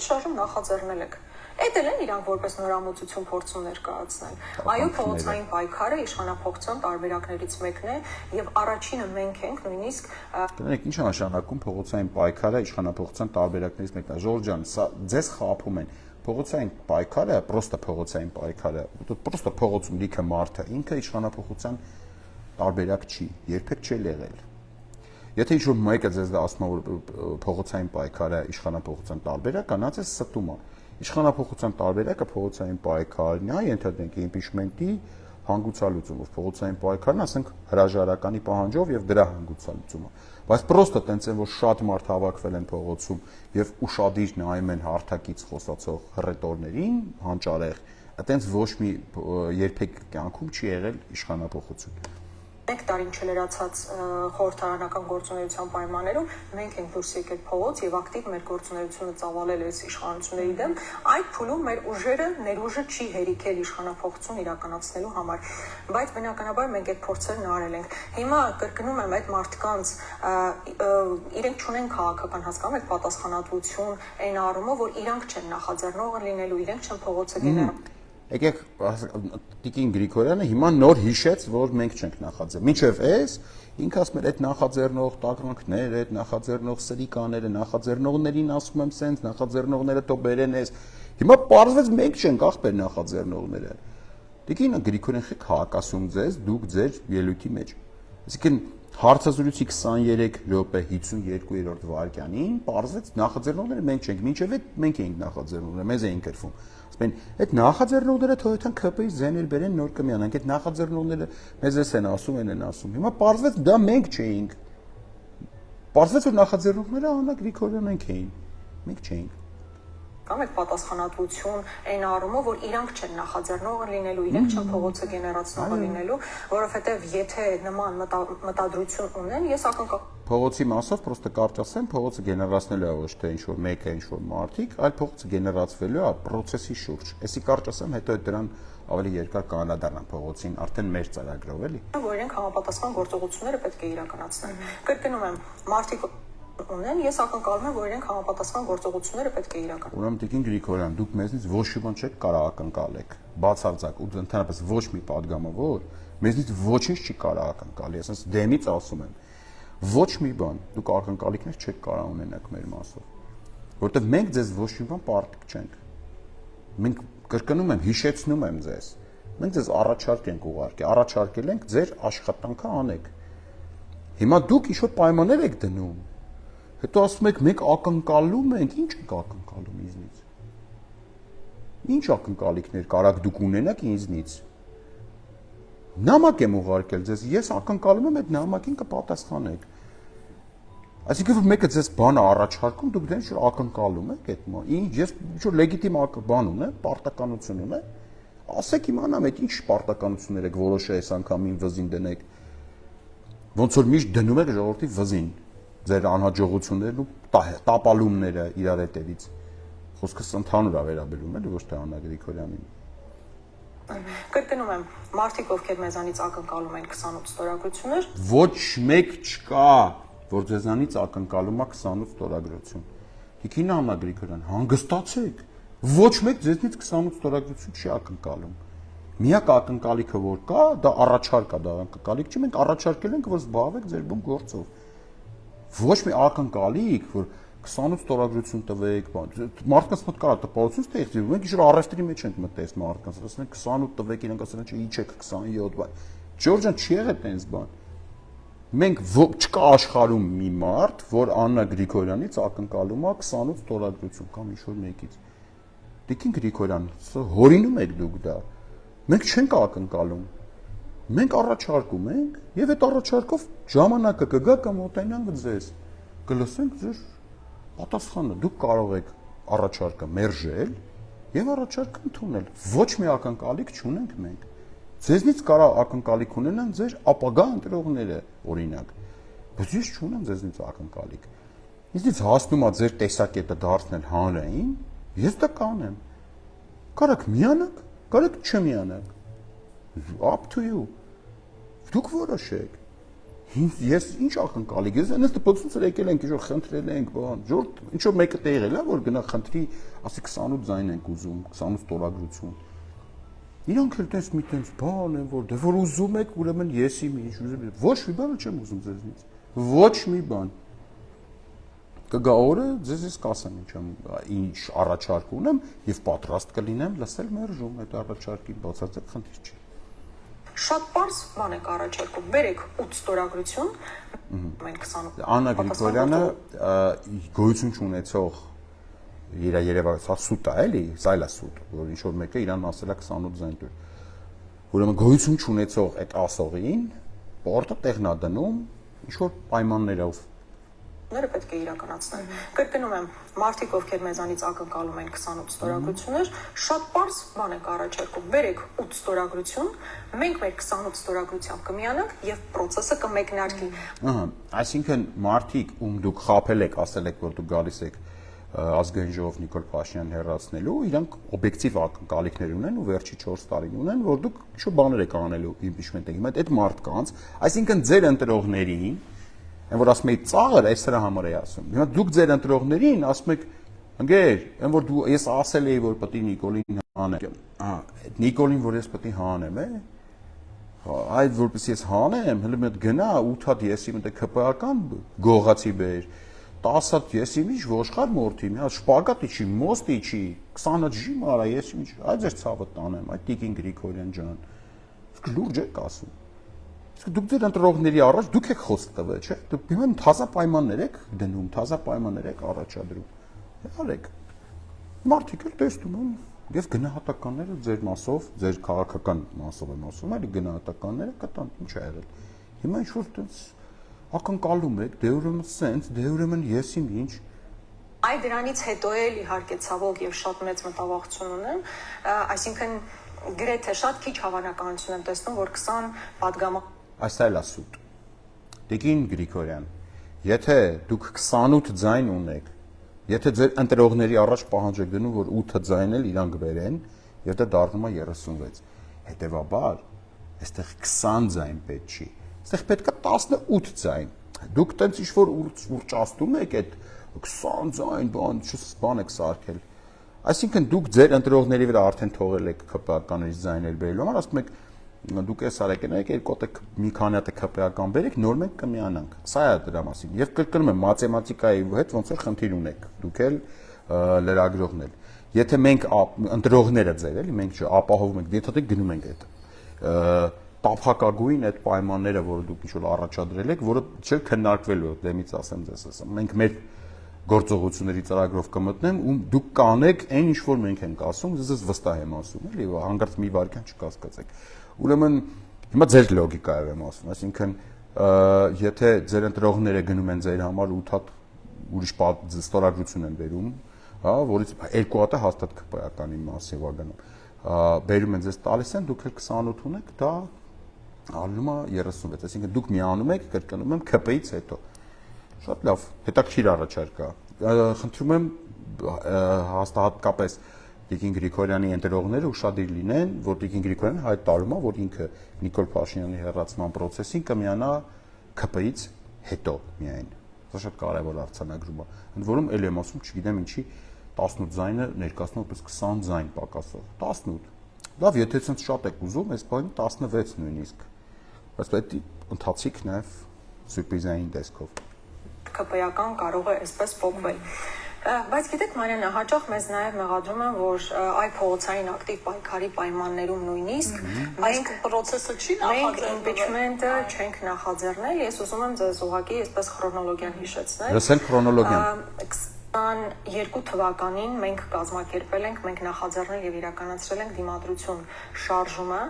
շարժում նախաձեռնել եք։ Էդ էլ են իրանք որպես նորամուծություն փորձում ներկայացնել։ Այո, փողոցային պայքարը իշխանափոխության տարբերակներից մեկն է եւ առաջինը մենք ենք նույնիսկ Գիտեք, ինչ է նշանակում փողոցային պայքարը իշխանափոխության տարբերակներից մեկն է։ Ժորժ ջան, սա ձեզ խափում են։ Փողոցային պայքարը, պրոստը փողոցային պայքարը, պրոստը փողոցում լիքը մարդ է, ինքը իշխանափոխության տարբերակ չի, երբեք չի եղել։ Եթե ինչ-որ մեկը ձեզ դա ասում է, որ փողոցային պայքարը իշխանափոխության տարբերակ է, նա ձեզ ստում է։ Իշխանափոխության տարբերակը փողոցային պայքարն է, ենթադրենք իմպիչմենտի հանգուցալուծումը, փողոցային պայքարն, ասենք հրաժարականի պահանջով եւ դրա հանգուցալուծումը։ Բայց պրոստը տենց է, որ շատ մարդ հավաքվել են փողոցում եւ ուշադիր նայում են հարթակից խոսացող հռետորներին, հանճարեղ, այտենց ոչ մի երբեք կյանքում չի եղել իշխանափոխություն։ Մեկ տարին չլրացած խորհրդարանական գործունեության պայմաններում մենք ենք դուրս եկել փողոց եւ ակտիվ մեր գործունեությունը ծավալել այս իշխանությունների դեմ, այդ փուլում մեր ուժերը, ներուժը չի հերիքել իշխանափոխություն իրականացնելու համար, բայց բնականաբար մենք այդ փորձերն արել ենք։ Հիմա կրկնում եմ, այդ մարդկանց իրենք չունեն քաղաքական հասկանում, այդ պատասխանատվություն այն առումով, որ իրանք չեն նախաձեռնողը լինելու, իրենք չեն փողոցը գեներալ։ Եկեք Տիկին Գրիգորյանը հիմա նոր հիշեց, որ մենք չենք նախաձեռնել։ Մինչև այս ինքը ասում էր, այդ նախաձեռնող տականքները, այդ նախաձեռնող սրիկաները, նախաձեռնողներին ասում եմ սենց, նախաձեռնողները թող բերեն այս։ Հիմա պարզվեց մենք չենք ախպեր նախաձեռնողները։ Տիկին Գրիգորյան խեք հակասում ձեզ, դուք ձեր ելույթի մեջ։ Այսինքն հարցազրույցի 23 րոպե 52-րդ վայրկյանին պարզվեց նախաձեռնողները մենք չենք, մինչև այդ մենք էինք նախաձեռնողները, մեզ էին կրվում։ Ասում այդ նախաձեռնողները թողեցան ԿՊ-ից ձեներ բերեն նոր կմիանանք, այդ նախաձեռնողները մեզ են ասում, են ասում։ Հիմա պարզվեց դա մենք չէինք։ Պարզվեց որ նախաձեռնողները Աննա Գրիգորյանենք էին, մենք չէինք։ Կամ այդ պատասխանատվություն այն առումով, որ իրանք չեն նախաձեռնողը լինելու, իրենք չեն փողոցը գեներացնողը լինելու, որովհետև եթե նման մտադրություն ունեն, ես ակնկալում Փողոցի մասով պրոստը կարճ ասեմ, փողոցը գեներացնելու է ոչ թե ինչ-որ մեկը, ինչ-որ մարդիկ, այլ փողոցը գեներացվելու է process-ի շուրջ։ Էսի կարճ ասեմ, հետո դրան ավելի երկար կանադառնան փողոցին, արդեն մեր ծրագրով էլի։ որ իրենք համապատասխան գործողությունները պետք է իրականացնեն։ Կրկնում եմ, մարդիկ ունեն, ես ակնկալում եմ, որ իրենք համապատասխան գործողությունները պետք է իրականացնեն։ Ուրեմն Տիկին Գրիգորյան, դուք մեզնից ոչ մի բան չեք կարող ակնկալեք, բացարձակ ու ընդհանրապես ոչ մի падգամավոր մեզնից ոչինչ չի կարող ակնկալի, ասես դեմից ասում եմ։ Ոչ մի բան, դուք ակնկալիքներ չեք կարող ունենաք մեր մասով, որովհետև մենք ձեզ ոչ մի բան պարտիկ չենք։ Մենք կրկնում եմ, հիշեցնում եմ ձեզ։ Մենք ձեզ առաջարկ ենք ուղարկել, առաջարկել ենք ձեր աշխատանքը անեք։ Հիմա դուք ինչ-որ պայմաններ եք դնում։ Հետո ասում եք, մենք ակնկալում ենք, ինչ եք ակնկալում ինձնից։ Ինչ ակնկալիքներ կարաք դուք ունենաք ինձնից։ Նամակ եմ ուղարկել ձեզ, ես ակնկալում եմ այդ նամակին կպատասխանեք։ Այսինքն որ մեկը ձեզ բան առաջարկում, դուք դեն ինչ ակնկալում եք այդ մա։ Ինչ ես ինչ լեգիտիմ բան ունեմ, պարտականություն ունեմ։ Ասեք իմանամ այդ ինչ պարտականություններ եք որոշել այս անգամին վզին դնեք։ Ոնց որ միշտ դնում եք ժողովրդի վզին ձեր անհաջողություններն ու տապալումները իրար հետևից։ Խոսքս ընդհանուր է վերաբերում էլի ոչ թե Աննա Գրիգորյանին։ Կրկնում եմ, մարդիկ ովքեր մեզանից ակնկալում են 28 ստորագրություններ, ոչ մեկ չկա, որ ձեզանից ակնկալում է 28 ստորագրություն։ Տիկին Աննա Գրիգորյան, հանգստացեք։ Ոչ մեկ ձեզնից 28 ստորագրություն չի ակնկալում։ Միակ ակնկալիքը որ կա, դա առաջարկ է, դա ակնկալիք չի, մենք առաջարկել ենք, որ զբաղվեք ձեր բուն գործով։ Ոչ մի ակնկալիք, որ 28 ստորագրություն տվեք, բան։ Մարդկանց մոտ կա տպավորություն ստեղծի, մենք ինչ-որ առևտրի մեջ ենք մտես մարդկանց, ասեն 28 տվեք, իրենք ասեն չէ, իջեք 27 բան։ Ջորջան չի եղել տենց բան։ Մենք չկա աշխարհում մի մարդ, որ Աննա Գրիգորյանից ակնկալում է 28 ստորագրություն կամ ինչ-որ մեկից։ Տիկին Գրիգորյան, հորինում եք դուք դա։ Մենք չենք ակնկալում։ Մենք առաջարկում ենք եւ այդ առաջարկով ժամանակը կգա կամ մոտենանք ձեզ կլսենք ձեր պատասխանը դուք կարող եք առաջարկը մերժել եւ առաջարկը ընդունել ոչ մի ակնկալիք չունենք մենք ձեզնից կարող ակնկալիք ունենան ձեր ապագա ընտրողները օրինակ բայց ես չունեմ ձեզնից ակնկալիք ինձնից հասնում է ձեր տեսակետը դարձնել հանրային ես դա կանեմ կարաք միանաք կարաք չմիանաք up to you դուք որոշեք ես ինչ ակնկալիք ես այնպես դպրոցից եկել ենք ինչ-որ խնդրել ենք բան ժորտ ինչ-որ մեկը տեղել է որ գնա խնդրի ասի 28 ձայն ենք ուզում 28 ստորագրություն իրանք էլ տես մի տես բան են որ դե որ ուզում եք ուրեմն ես իմ ինչ ուզում ոչ մի բան չեմ ուզում ձեզնից ոչ մի բան կգա օրը ձեզ ես կասեմ ինչ առաջարկ ունեմ եւ պատրաստ կլինեմ լսել մերժում այդ առաջարկին բացարձակ խնդիր չի Շատ པարզ բան եք առաջարկում բերեք 8 ստորագրություն մենք 28 Աննա Գրիգորյանը գոյություն չունեցող իր երևակայած սուտ է էլի սայլա սուտ որ ինչ որ մեկը իրան ասել է 28 ձայն դուր ուրեմն գոյություն չունեցող այդ ասողին պորտը տեղնա դնում ինչ որ պայմաններով ները պետք է իրականացնեն։ Կրկնում եմ, մարդիկ ովքեր մեզանից ակնկալում են 28 ստորագրություններ, շատ པարզ բան եք առաջարկում։ Բերեք 8 ստորագրություն, մենք մեր 28 ստորագրությամբ կմիանանք եւ process-ը կմեկնարկի։ Ահա, այսինքն մարդիկ ում դուք խաբել եք, ասել եք, որ դուք գալիս եք ազգային ժողով Նիկոլ Փաշինյանին հեռացնելու, իրանք օբյեկտիվ ակնկալիքներ ունեն ու վերջի 4 տարին ունեն, որ դուք ինչ-որ բաներ եք անելու impeachment-ի։ Հիմա այդ մարդկանց, այսինքն ձեր ընտրողներին Այն որ ասում եք ծաղր, այս դրա համար էի ասում։ Հիմա դուք ձեր ընտրողներին ասում եք, ընկեր, այն որ դու ես ասել էի որ պետք է Նիկոլին հանեմ։ Ահա, այդ Նիկոլին որ ես պետք է հանեմ, է։ Այդ որպես ես հանեմ, հələ մեկ գնա 8 հատ եսի մտե ԿՊԱ-ական գողացի բեր, 10 հատ եսի միջ ոշխար մորթի, մի հատ շպագատի չի, մոստի չի, 20 հատ ջի մարա եսի միջ, այդ ձեր ցավը տանեմ, այդ Տիկին Գրիգորյան ջան։ Իսկ լուրջ եք ասում։ Դուք ձեր ընտրողների առաջ դուք եք խոսք տվել, չէ՞։ Դուք հիմա թազա պայմաններ եք դնում, թազա պայմաններ եք առաջադրում։ Արեք։ Մարդիկ էլ տեսնում են, եւ գնահատականները ձեր մասով, ձեր քաղաքական մասով եմ ասում, այլ գնահատականները կտան, ինչ է եղել։ Հիմա ինչ որ տես ակնկալում եք, դե ուրեմն սենց, դե ուրեմն ես իմ ինչ։ Այ դրանից հետո էլ իհարկե ցավոք եւ շատ մեծ մտավախություն ունեմ, այսինքն գրեթե շատ քիչ հավանականություն եմ տեսնում, որ 20 падգամա Այս այլ ասուտ։ Տիկին Գրիգորյան, եթե դուք 28 ձայն ունեք, եթե ձեր ընտրողների առաջ պահանջ եք դնում, որ 8 ձայն էլ իրանք բերեն, եւ դա դառնում է 36։ Հետեւաբար, այստեղ 20 ձայն պետք չի։ Այստեղ պետք է 18 ձայն։ Դուք տենց ինչ որ ուրճաստում եք այդ 20 ձայն բան եք սարքել։ Այսինքն դուք ձեր ընտրողների վրա արդեն թողել եք ԿՊԱ-ականից ձայներ բերելու համար, ասում եք դուք էս արեք նայեք երկոտ եք մի քանի հատ ԿՊԱ-ական բերեք նոր մենք կմիանանք սա է դրա մասին եւ կրկնում եմ մաթեմատիկայի հետ ոնց որ խնդիր ունեք դուք էլ լրագրողն էլ եթե մենք ընտրողները ձեր էլի մենք չապահովում ենք եթե դուք գնում ենք այդ տափակագույն այդ պայմանները որը դուք ինչ-որ առաջադրել եք որը չէ քննարկվելու դեմից ասեմ ձեզ ասեմ մենք մեր գործողությունների ծրագրով կմտնեմ ու դուք կանեք այն ինչ որ մենք ենք ասում ես վստահ եմ ասում էլի հանգարց մի վարքյան չկասկածեք Ուրեմն հիմա ձեր լոգիկայով եմ ասում, այսինքն եթե ձեր ընտրողները գնում են ձեր համար 8 հատ ուրիշ ստորագրություն են բերում, հա, որից 2 հատը հաստատ ԿՊԱ-ականի մասով է գնում, բերում են ձեզ տալիս են, դուք էլ 28 ունեք, դա ալնում է 36, այսինքն դուք միանում եք, կրկնում եմ ԿՊ-ից հետո։ Շատ լավ, հետաքրքիր առաջարկ է։ Խնդրում եմ հաստատկապես Տիկին Գրիգորյանի ընտրողները ուշադիր լինեն, որ Տիկին Գրիգորյանը հայտ տալում է, որ ինքը Նիկոլ Փաշինյանի հեռացման process-ին կմիանա ԿՊ-ից հետո միայն։ Սա շատ կարևոր արձանագրում է։ Ընդ որում էլ եմ ասում, չգիտեմ ինչի 18 ձայնը ներկայացնում որպես 20 ձայն պակասող։ 18։ Լավ, եթե ցենց շատ եք ուզում, այս բանը 16 նույնիսկ։ Բայց պետք է ընթացիկ նաև սուրպրիզային տեսքով։ ԿՊ-ական կարող է այսպես փոխվել։ Բայց գիտեք, Մարիանա, հաճախ մեզ նաև մեղադրում են, որ այ փողոցային ակտիվ պայքարի պայմաններում նույնիսկ մենք process-ը չի նախաձեռնել, impeachment-ը չենք նախաձեռնել։ Ես ուզում եմ ձեզ ուղղակի այսպես քրոնոլոգիան հիշեցնել։ Լսել քրոնոլոգիան։ 22 թվականին մենք կազմակերպել ենք, մենք նախաձեռնել եւ իրականացրել ենք դիմադրություն շարժումը։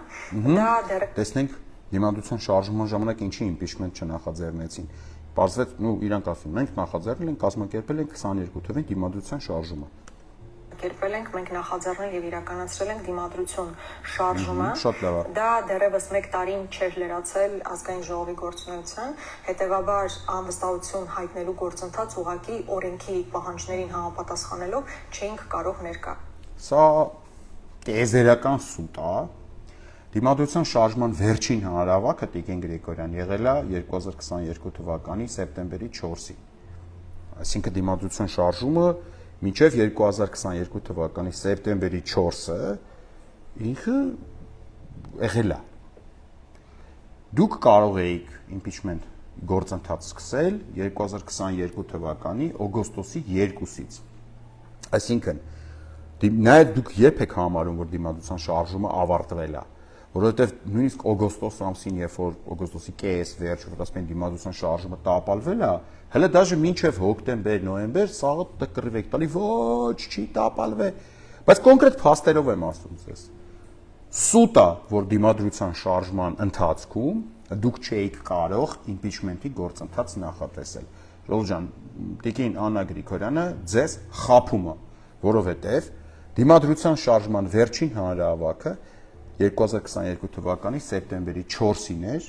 Դա դեռ տեսնենք դիմադրության շարժման ժամանակ ինչի impeachment չնախաձեռնեցին։ Պարզվեց, իրանք ասում, մենք նախաձեռնել ենք, կազմակերպել ենք 22 թվականին դիմադրության շարժումը։ Կերպել ենք, մենք նախաձեռնել եւ իրականացրել ենք դիմադրություն շարժումը։ Շատ լավ է։ Դա դեռևս 1 տարին չէր լրացել ազգային ժողովի գործունեության, հետեւաբար անվստահություն հայտնելու գործընթաց ուղղակի օրենքի պահանջներին համապատասխանելով չէինք կարող ներկա։ Սա տիեզերական սուտ է։ Դիմադրության շարժման վերջին հանրահավաքը Տիկին Գրիգորյան եղել է 2022 թվականի սեպտեմբերի 4-ին։ Այսինքն դիմադրության շարժումը մինչև 2022 թվականի սեպտեմբերի 4-ը ինքը եղել է։ Դուք կարող էիք impeachment գործընթաց սկսել 2022 թվականի օգոստոսի 2-ից։ Այսինքն նաև դուք երբ եք համարում, որ դիմադրության շարժումը ավարտվել է, որովհետև նույնիսկ օգոստոս ամսին, երբ որ օգոստոսի կես վերջ, որ ասում են դիմադրության շարժումը տապալվել է, հələ դաժե մինչև հոկտեմբեր, նոյեմբեր սաղը տկռիվ եք տալի, ոչ, չի տապալվել, բայց կոնկրետ փաստերով եմ ասում ձեզ։ Սուտ է, որ դիմադրության շարժման ընթացքում դուք չէիք կարող impeachment-ի գործընթաց նախատեսել։ Ժողովուրդ ջան, Տիկին Աննա Գրիգորյանը ձեզ խաբում է, որովհետև դիմադրության շարժման վերջին հանրահավաքը 2022 թվականի սեպտեմբերի 4-ին էր,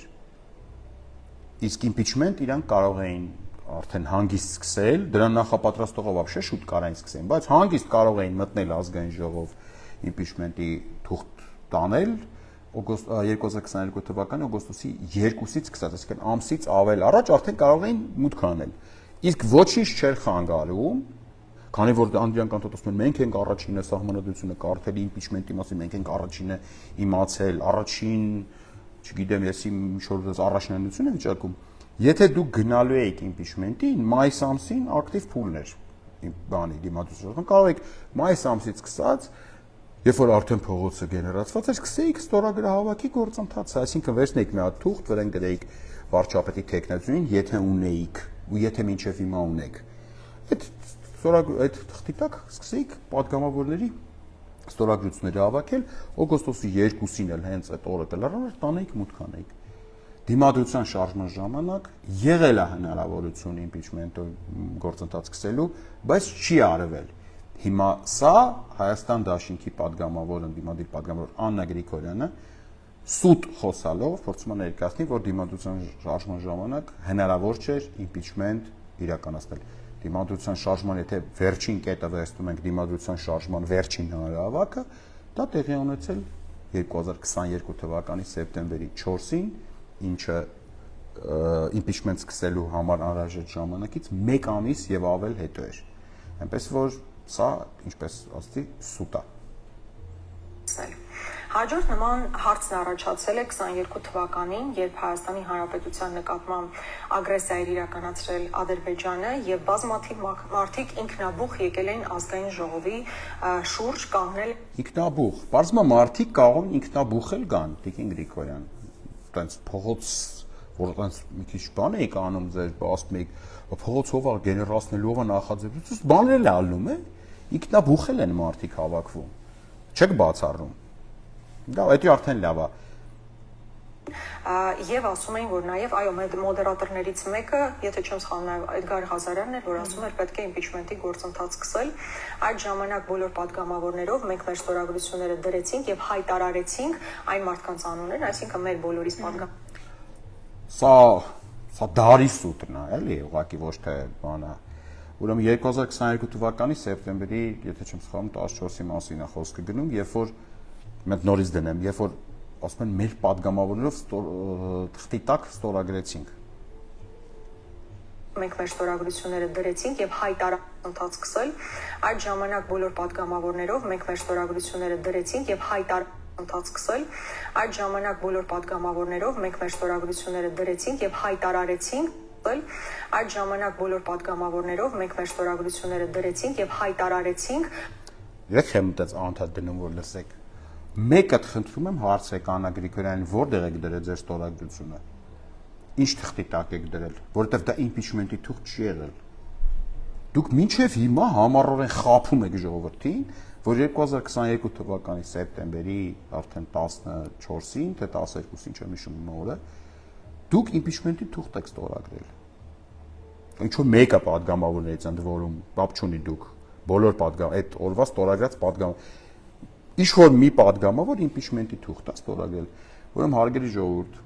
իսկ impeachment իրանք կարող էին արդեն հանգիստ սկսել, դրան նախապատրաստողով вообще շուտ կարային սկսեն, բայց հանգիստ կարող էին մտնել ազգային ժողով impeachment-ի թուղթ տանել 2022 թվականի օգոստոսի 2-ից սկսած, այսինքն ամսից ավել առաջ արդեն կարող էին մուտք անել։ Իսկ ոչինչ չէր խանգարում, քանի որ անդրանք անտոտում են մենք ենք առաջինը սահմանադրությունը կարդել impeachment-ի մասին, մենք ենք առաջինը իմացել, առաջին, չգիտեմ, եսի ինչ-որ առաջնահերթություն է վիճակում։ Եթե դուք գնալու եք impeachment-ին, մայիս ամսին ակտիվ փուլն էր բանի դիմադրություն։ Կարող եք մայիս ամսից սկսած, երբ որ արդեն փողոցը գեներացված էր, սկսեիք ստորագրահավաքի գործընթացը, այսինքն վերցնեիք մի հատ թուղթ, վրան գրեիք վարչապետի թեկնածուին, եթե ունեիք, ու եթե մինչև հիմա ունեք։ Այդ թղթի տակ սկսեիք падգամավորների ստորագրությունները հավաքել, օգոստոսի 2-ին էլ հենց այդ օրը կլրանար, տանեիք մուտք անեիք։ Դիմադրության շարժման ժամանակ եղել է հնարավորություն impeachment-ը գործընթաց սկսելու, բայց չի արվել։ Հիմա սա Հայաստան Դաշինքի падգամավորը, դիմադիր падգամավոր Աննա Գրիգորյանը սուտ խոսալով փորձում է ներկայացնել, որ դիմադրության շարժման ժամանակ հնարավոր չէր impeachment իրականացնել։ Դիմադրության շարժման, եթե վերջին կետը վերցնում ենք դիմադրության շարժման վերջին հանրահավաքը, դա տեղի ունեցել 2022 թվականի սեպտեմբերի 4-ին, ինչը impeachment սկսելու համար անհրաժեշտ ժամանակից 1 ամիս եւ ավել հետո էր։ Այնպես որ սա, ինչպես ասացի, սուտ է։ Հաջորդ նման հարցն առաջացել է 22 թվականին, երբ Հայաստանի Հանրապետության նկատմամբ ագրեսիա էր իրականացրել Ադրբեջանը եւ բազմաթիվ մարդիկ ինքնաբուխ եկել են ազգային ժողովի շուրջ կանգնել։ Ինքնաբուխ, բարձրը մարդիկ կարող են ինքնաբուխ էլ գան, Տիկին Գրիգորյան։ Տենց փողոց, որ տենց մի քիչ բան եք անում ձեր, ասում եք, փողոցով գեներացնելով նախաձեռնություն, բաներ էլ ալնում է, ինքնաբուխ են մարդիկ հավաքվում։ Չեք բացառում։ Դա էդի արդեն լավ է։ Եվ ասում էին, որ նաև այո, մոդերատորներից մեկը, եթե չեմ սխալվում, Էդգար Ղազարյանն էր, որ ասում էր պետք է impeachment-ի գործընթաց սկսել։ Այդ ժամանակ բոլոր падգամավորներով մենք մեր ստորագրությունները դրեցինք եւ հայտարարեցինք այն մարդկանց անուններն, այսինքն մեր բոլորիս падգամ։ Սա դարի սուտն է, էլի, ուղղակի ոչ թե բանը։ Ուրեմն 2022 թվականի սեպտեմբերի, եթե չեմ սխալվում, 14-ի մասին է խոսքը գնում, երբ որ մենք նորից դնեմ, երբ որ ասում են մեր падգամավորներով թղթի տակ ստորագրեցինք։ Մենք մեր ստորագրությունները դրեցինք եւ հայտարարություն սկսել։ Այդ ժամանակ բոլոր падգամավորներով մենք մեր ստորագրությունները դրեցինք եւ հայտարարություն սկսել։ Այդ ժամանակ բոլոր падգամավորներով մենք մեր ստորագրությունները դրեցինք եւ հայտարարեցինք ստուգել։ Այդ ժամանակ բոլոր պատգամավորներով մենք մեր ստորագրությունները դրեցինք եւ հայտարարեցինք։ Եք խմտած անդադ դնում որ լսեք։ Մեկը խնդրում եմ հարցրեք Աննա Գրիգորյանին, որտեղ եք դրել ձեր ստորագրությունը։ Ինչ թղթի տակ եք դրել, որովհետեւ դա impeachment-ի թուղթ չի եղել։ Դուք մինչև հիմա համառորեն խափում եք ժողովրդին, որ 2022 թվականի սեպտեմբերի արդեն 14-ին, թե 12-ին չեմ հիշում օրը, դուք impeachment-ի թուղթ եք ստորագրել։ Ինչու մեկը պատգամավորներից ընդ որում բապ չունի դուք, բոլոր պատգամ, այդ օրվա ստորագրած պատգամ Ինչ որ մի պատգամավոր impeachment-ի թուղթ է ստորագրել, որում հարգելի ժողովուրդ,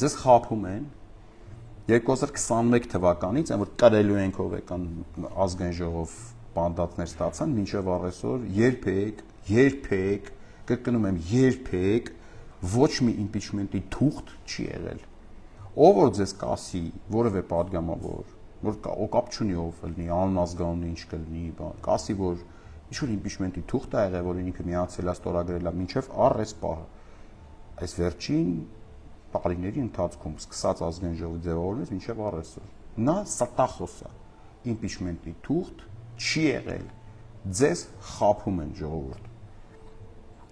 ձեզ խափում են 2021 թվականից, այն որ կրելու ենք ով եկան ազգային ժողով բանդատներ ստացան, մինչև առեսօր երբեք, կրկնում եմ, երբեք ոչ մի impeachment-ի թուղթ չի եղել։ Ով որ ձեզ կասի, որևէ պատգամավոր, որ կապ չունի ով լինի, անմազգանունի ինչ կլինի, կասի, որ ինչ-որ impeachment-ի թուղթ է եղել, որին ինքը միացել է ստորագրել է մինչև առ այս պահը։ Այս վերջին տարիների ընթացքում սկսած ազգային ժողովի ձևավորումից մինչև առ այսօր։ Նա ստախոս է։ Impeachment-ի թուղթ չի եղել։ Ձեզ խափում են ժողովուրդ։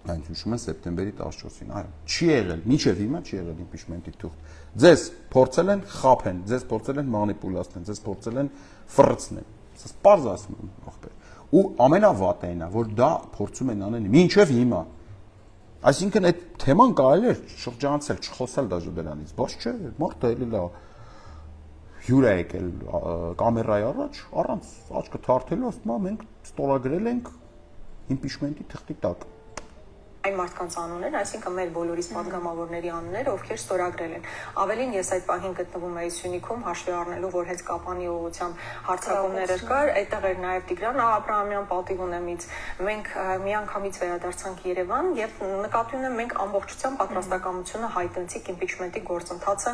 Այն հիշում են սեպտեմբերի 14-ին, այո, չի եղել, մինչև հիմա չի եղել impeachment-ի թուղթ։ Ձեզ փորձել են խափեն, ձեզ փորձել են մանիպուլացնել, ձեզ փորձել են ֆռցնել։ Սա պարզ ասում եմ, ախպեր։ Ու ամենավատն է, որ դա փորձում են անել մինչև հիմա։ Այսինքն այդ թեման կարելի է շրջանցել, չխոսել դաժե դրանից, բայց չէ, մարդը էլի լա հյուր է եկել կամերայի առաջ, առանց աչքը թարթելու, ասում է մենք ստորագրել ենք impeachment-ի թղթի տակ։ Այն մարդկանց անուններ, այսինքն մեր բոլորիս պատգամավորների անունները, ովքեր ստորագրել են։ Ավելին ես այդ պահին գտնվում էի Սյունիքում, հաշվի առնելով, որ հենց կապանի ուղղությամբ հարձակումներ կար, այդտեղ էր նաև Տիգրան Աբրահամյան պատիվ ունեմից։ Մենք միանգամից վերադարձանք Երևան եւ նկատի ունեմ մենք ամբողջությամբ պատրաստակամությունը հայտնեցինք impeachment-ի գործընթացը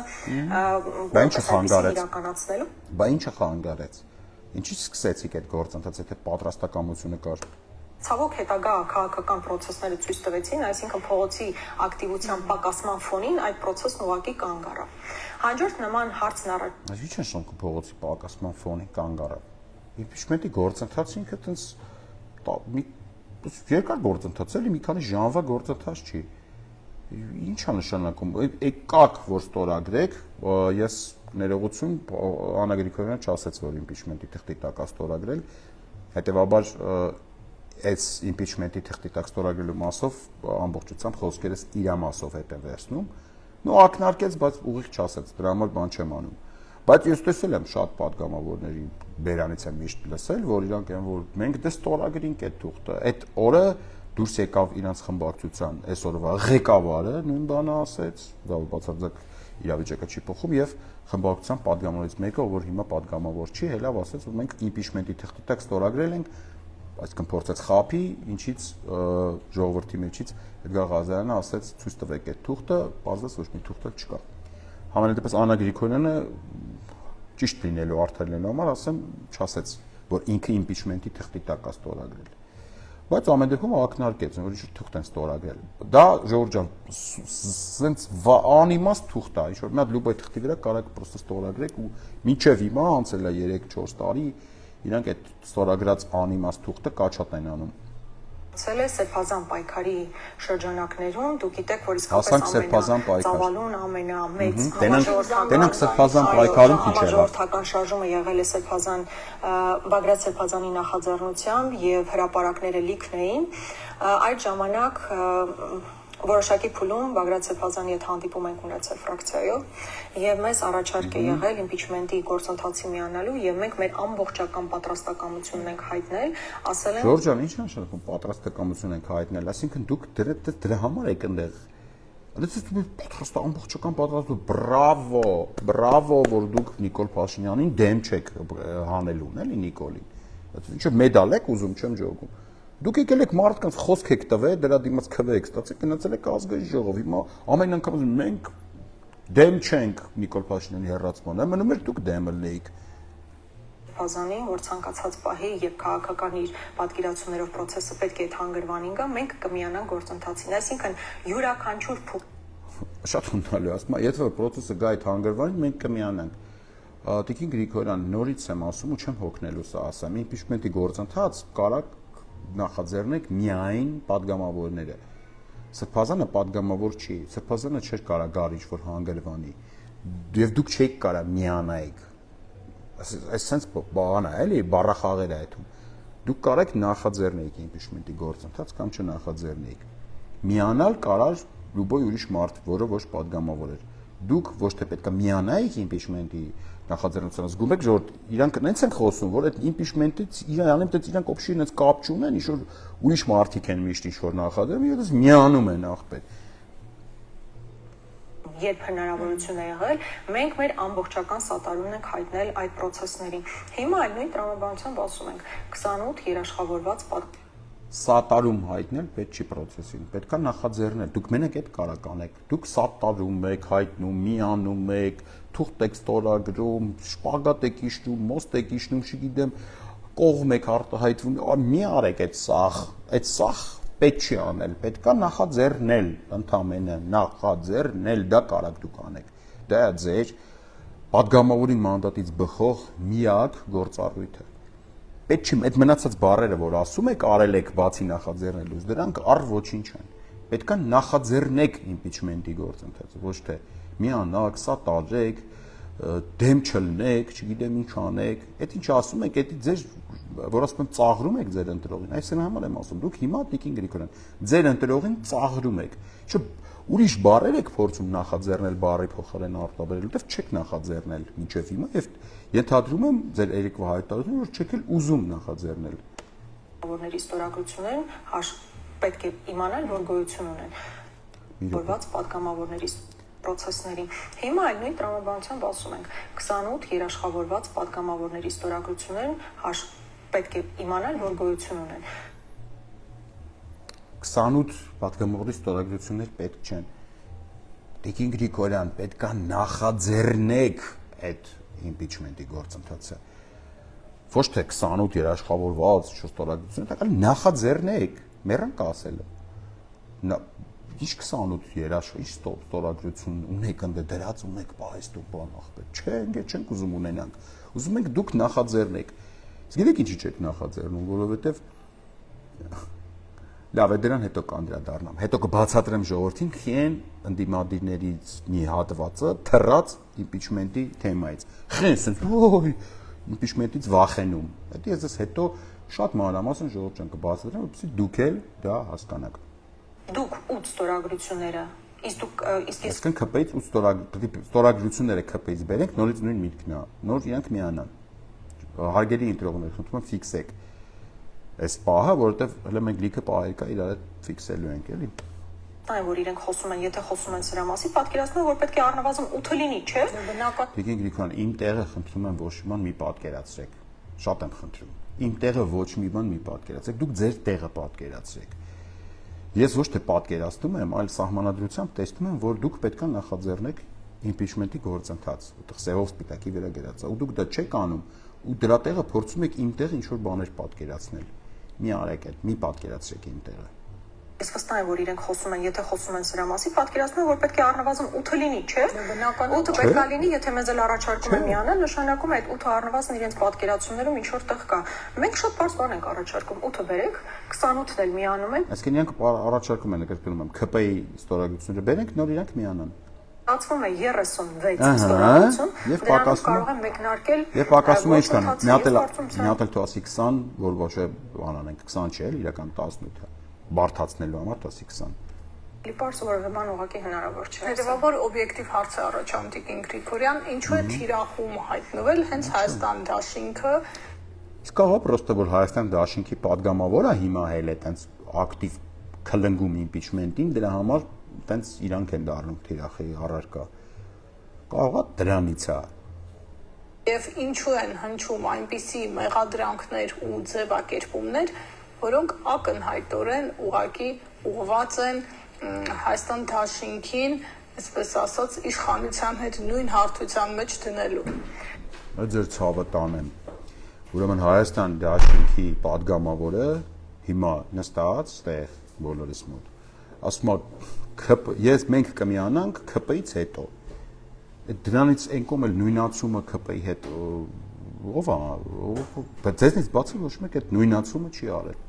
իրականացնելու։ Բա ինչը խանգարեց։ Ինչի՞ սկսեցիք այդ գործընթացը, եթե պատրաստակամությունը կար։ Ցավոք հետագա քաղաքական process-ները ցույց տվեցին, այսինքն փողոցի ակտիվության պակասման ֆոնին այդ process-ն ուղղակի կանգ առավ։ Հաջորդ նման հարցն առաջ։ Ինչ է շնորհք փողոցի պակասման ֆոնին կանգ առավ։ Impeachment-ի գործընթացը ինքը տենց երկար գործընթաց էլի, մի քանի ժամվա գործընթաց չի։ Ինչ է նշանակում։ Եկաք որ ստորագրեք, ես ներողություն Աննա Գրիգորյանը չասեց, որ impeachment-ի թղթի տակ է ստորագրել, հետեւաբար այս impeachment-ի թղթի տակ ստորագրելու մասով ամբողջությամբ խոսքերս իր մասով հետ է վերցնում։ Նո ակնարկեց, բայց ուղիղ չասեց, դրա համար բան չեմ անում։ Բայց ես տեսել եմ շատ պատգամավորների բերանից եմ միշտ լսել, որ իրանք են որ մենք դե ստորագրինք այդ թուղթը։ Այդ օրը դուրս եկավ իրանց խմբակցության այսօրվա ղեկավարը, նույն բանը ասեց, դա բացարձակ իրավիճակը չի փոխում եւ խմբակցության պատգամավորներից մեկը, որ հիմա պատգամավոր չի, հելավ ասեց, որ մենք impeachment-ի թղթի տակ ստորագրել ենք, այսինքն փորձեց խափի, ինչից ժողովրդի մեջից Էդգար Ղազարյանը ասեց ցույց տվեք այդ թուղթը, բացված ոչ մի թուղթ չկա։ Համենայնդեպս Աննա Գրիգորյանը ճիշտ լինելու արդարելու համար ասեմ, չասեց, որ ինքը impeachment-ի թղթի տակ է ստորագրել։ Բայց ամեն դեպքում ակնարկեց, որ ինչ թուղթ են ստորագրել։ Դա Ժորժ ջան, սենց անիմաստ թուղթ է, ինչ որ մի հատ լուբոյ թղթի վրա կարաք պրոստը ստորագրեք ու մինչև հիմա անցել է 3-4 տարի իրանք այդ ստորագրած անիմաստ թուղթը կաչատ են անում։ Ցել է սեփազան պայքարի շրջանակներում, դուք գիտեք, որ իսկապես ամենածավալուն, ամենամեծ Տենանք սեփազան պայքարում քիչ է։ Ժողովրդական շարժումը եղել է սեփազան Բագրատ Սեփազանի նախաձեռնությամբ եւ հրապարակները լիքն էին։ Այդ ժամանակ որոշակի փուլում Բագրատ Սեփազանի հետ հանդիպում ենք ունեցել ֆրակցիայով եւ մեզ առաջարկ է եղել impeachment-ի գործընթացի միանալու եւ մենք մեր ամբողջական պատրաստակամությունն ենք հայտնել, ասել են Ժորժ ջան, ի՞նչ է նշանակում պատրաստակամություն ենք հայտնել, այսինքն դուք դրա համար եք այնտեղ։ Դες ամբողջական պատրաստություն, բրավո, որ դուք Նիկոլ Փաշինյանին դեմ չեք հանելուն, էլի Նիկոլին։ Ինչ մեդալ եք ուզում, չեմ ջոկում։ Դուք եկել եք մարդկանց խոսք եք տվել, դրա դիմաց քվե եք ստացել, գնացել եք ազգային ժողով։ Հիմա ամեն անգամ մենք դեմ չենք Նիկոլ Փաշինյանի հեռացմանը, մնում էր դուք դեմ ելնեիք։ Փազանի, որ ցանկացած պահի եւ քաղաքական իր պատկերացումներով process-ը պետք է հանգրվանին գա, մենք կմիանանք գործընթացին։ Այսինքն յուրաքանչյուր շատ հունալու ասում, եթե որ process-ը գա այդ հանգրվանին, մենք կմիանանք։ Տիկին Գրիգորյան, նորից եմ ասում ու չեմ հոգնելու սա ասեմ, impeachment-ի գործընթաց կարակ նախաձեռնեք միայն падգամավորները։ Սրբազանը падգամավոր չի, Սրբազանը չէր կարա գարիչ, որ հանգրվանի, եւ դուք չեք կարա միանայիք։ Այս sense բան է, էլի բառախաղեր է այդում։ Դուք կարեք նախաձեռնեիք impeachment-ի գործընթաց կամ չնախաձեռնեիք։ Միանալ կարար լուբոյ ուրիշ մարդ, որը ոչ падգամավոր էր։ Դուք ոչ թե պետք է միանայիք impeachment-ի նախաձեռնությանը, զգում եք, որ իրանք նենց են խոսում, որ այդ impeachment-ից իրանք օբշի նենց կապ չունեն, ինչ որ ուրիշ մարդիկ են միշտ ինչ որ նախաձեռնում, եւ դες միանում են ախպետ։ Երբ հնարավորություն է եղել, մենք մեր ամբողջական սատարումն ենք հայտնել այդ process-ներին։ Հիմա այլ նույն տրամաբանությամբ ասում ենք 28 երաշխավորված Սատարում հայտնել պետք չի process-ին, պետքա նախաձեռնել։ Դուք մենակ այդ կարակ անեք։ Դուք սատարում եք, հայտնում, միանում եք, թուղթ եք ստորագրում, շպագատ եք իշտում, մոստ եք իշտում, չգիտեմ, կողմ եք արտահայտվում, մի արեք այդ սախ պետք չի անել, պետքա նախաձեռնել, ընդամենը նախաձեռնել, դա կարակ դուք անեք։ Դա է ձեր падգամավորի մանդատից բխող միակ գործառույթը։ Պետք չի այդ մնացած բառերը, որ ասում եք, արել եք բացի նախաձեռնելուց, դրանք առ ոչինչ են։ Պետքա նախաձեռնեք impeachment-ի գործընթացը, ոչ թե միանաք, սատարեք, դեմ չլնեք, չգիտեմ ինչ անեք, այդ ինչ ասում եք, դա ձեր, որ ասում եմ, ծաղրում եք ձեր ընտրողին, այս համար եմ ասում, դուք հիմա Տիկին Գրիգորյան, ձեր ընտրողին ծաղրում եք, չէ, ուրիշ բառեր եք փորձում նախաձեռնել բառի փոխարեն արտաբերել, որտեվ չեք նախաձեռնել մինչև հիմա, եւ ենթադրում եմ ձեր երեկվա հայտարարությունը, որ չեք էլ ուզում նախաձեռնել։ Որների ստորագրություններն պետք է իմանալ, որ գոյություն ունեն։ Որված падգամավորների process-ների։ Հիմա այլ նույն տրամաբանությամբ ասում ենք 28 երաշխավորված падգամավորների ստորագրություններն պետք է իմանալ, որ գոյություն ունեն։ 28 падգամավորի ստորագրություններ պետք չեն։ Տիկին Գրիգորյան, պետքա նախաձեռնեք այդ impeachment-ի գործընթացը։ Ոչ թե 28 երաշխավորված ստորագրություն, այլ նախաձեռնեք, մեռանք ասելը։ Ինչ 28 ինչ ստորագրություն ունեք ընդ դրած ունեք պահեստու բան ախպետ։ Չէ, ինձ չենք ուզում ունենանք։ Ուզում ենք դուք նախաձեռնեք։ Իսկ գիտեք ինչի՞ չեք նախաձեռնում, որովհետև լավ է դրան հետո կանդրադառնամ։ Հետո կբացատրեմ ժողովրդին քիեն ընդդիմադիրներից մի հատվածը թռած impeachment-ի թեմայից։ Քիեն ասես, ոյ, impeachment-ից վախենում։ Դա ես հետո շատ մանրամասն ժողովրդին կբացատրեմ, որպեսզի դուք էլ դա հասկանաք։ Դուք 8 ստորագրությունները, իսկ դուք Այսինքն ԿՊ-ից 8 ստորագրությունները ԿՊ-ից բերենք, նորից նույն միտքն է, նոր իրանք միանան։ Հարգելի ընտրողներ, խնդրում եմ ֆիքսեք այս պահը, որովհետև հələ մենք լիքը պահեր կա իրար հետ ֆիքսելու ենք, էլի։ Այն որ իրենք խոսում են, եթե խոսում են սրա մասին, պատկերացնում են, որ պետք է առնվազն 8 լինի, չէ՞։ Բնական։ Տիկին Գրիգորյան, իմ տեղը խնդրում եմ ոչ մի բան մի պատկերացրեք։ Շատ եմ խնդրում։ Իմ տեղը ոչ մի բան մի պատկերացրեք, դուք ձեր տեղը պատկերացրեք։ Ես ոչ թե պատկերացնում եմ, այլ սահմանադրությամբ տեսնում եմ, որ դուք պետք է նախաձեռնեք impeachment-ի գործընթաց, որտեղ սևով սպիտակի վրա գրած է, ու դուք դա չեք անում, ու դրա տեղը փորձում եք իմ տեղ ինչ որ բաներ պատկերացնել։ Մի արեք այդ, մի պատկերացրեք իմ տեղը։ Ես վստահ եմ, որ իրենք խոսում են, եթե խոսում են սրա մասին, պատկերացնում են, որ պետք է առնվազն 8 լինի, չէ՞։ Բնական 8-ը պետք է լինի, եթե մեզ էլ առաջարկում են միանալ, նշանակում է այդ 8-ը առնվազն իրենց պատկերացումներում ինչ որ տեղ կա։ Մենք շատ բարձ բան ենք առաջարկում, 8-ը բերեք, 28-ն էլ միանում են։ Այսինքն իրանք առաջարկում են, կրկնում եմ, ԿՊ-ի ստորագրությունները բերենք, նոր իրանք միանան։ Ստացվում է 36 ստորագրություն, դրանով կարող են մեկնարկել։ Եվ պակասում է ինչքան։ Մի հատ էլ թող ասի 20, որ ոչ է բան անենք, 20 չէ, իրական 18-ը։ Բարթացնելու համար տասի 20։ Լիպարս որևէ բան ուղղակի հնարավոր չէ։ Հետևաբար օբյեկտիվ հարց է առաջանում Տիկին Գրիգորյան, ինչու է թիրախում հայտնվել հենց Հայաստան դաշինքը։ Իսկ ահա պրոստը որ Հայաստան դաշինքի падգամավորը հիմա հել է տենց ակտիվ քլնգում impeachment-ին, դրա համար տենց իրանք են դառնում թիրախի առարկա։ Կարող է դրանից է։ Եվ ինչու են հնչում այնպիսի մեղադրանքներ ու ձևակերպումներ, որոնք ակնհայտորեն ուղղակի ուղղված են Հայաստան դաշինքին, այսպես ասած, իշխանության հետ նույն հարթության մեջ դնելու։ Այդ ձեր ցավը տանեմ։ Ուրեմն Հայաստան դաշինքի падգամավորը հիմա նստած ստեղ բոլորիս մոտ։ Ասում է մենք կմիանանք ԿՊ-ից հետո։ Դրանից այն կողմ էլ նույնացումը ԿՊ-ի հետ ով է, բայց ձեզնից բացի ոչ մեկ այդ նույնացումը չի արել։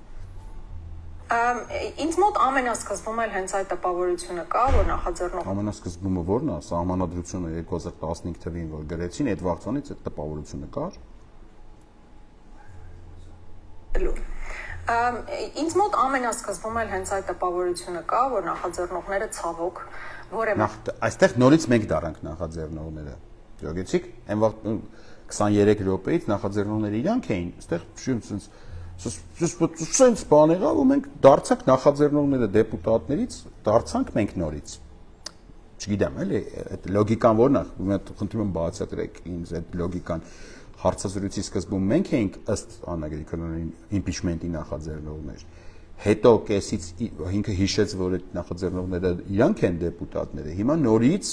Ինձ մոտ ամենասկզբում էլ հենց այդ տպավորությունը կա, որ նախաձեռնող Ամենասկզբումը ո՞րն է, սահմանադրությունը 2015 թվականին որ գրեցին, այդ վաղցանից այդ տպավորությունը կար։ Ինձ մոտ ամենասկզբում էլ հենց այդ տպավորությունը կա, որ նախաձեռնողները ցավոք, որը Այստեղ նորից մենք դարանք նախաձեռնողները։ Ճոգեցիք, այն վաղ 23 րոպեից նախաձեռնողները իրանք էին, այստեղ սենց բան եղավ ու մենք դարձանք նախաձեռնողները դեպուտատներից, դարձանք մենք նորից։ Չգիտեմ, էլի, այդ լոգիկան ո՞րն է, խնդրում եմ բացատրեք ինձ այդ լոգիկան։ Հարցազրույցի սկզբում մենք էինք ըստ Աննա Գրիգորյանի իմպիչմենտի նախաձեռնողներ։ Հետո կեսից ինքը հիշեց, որ այդ նախաձեռնողները իրանք են դեպուտատները։ Հիմա նորից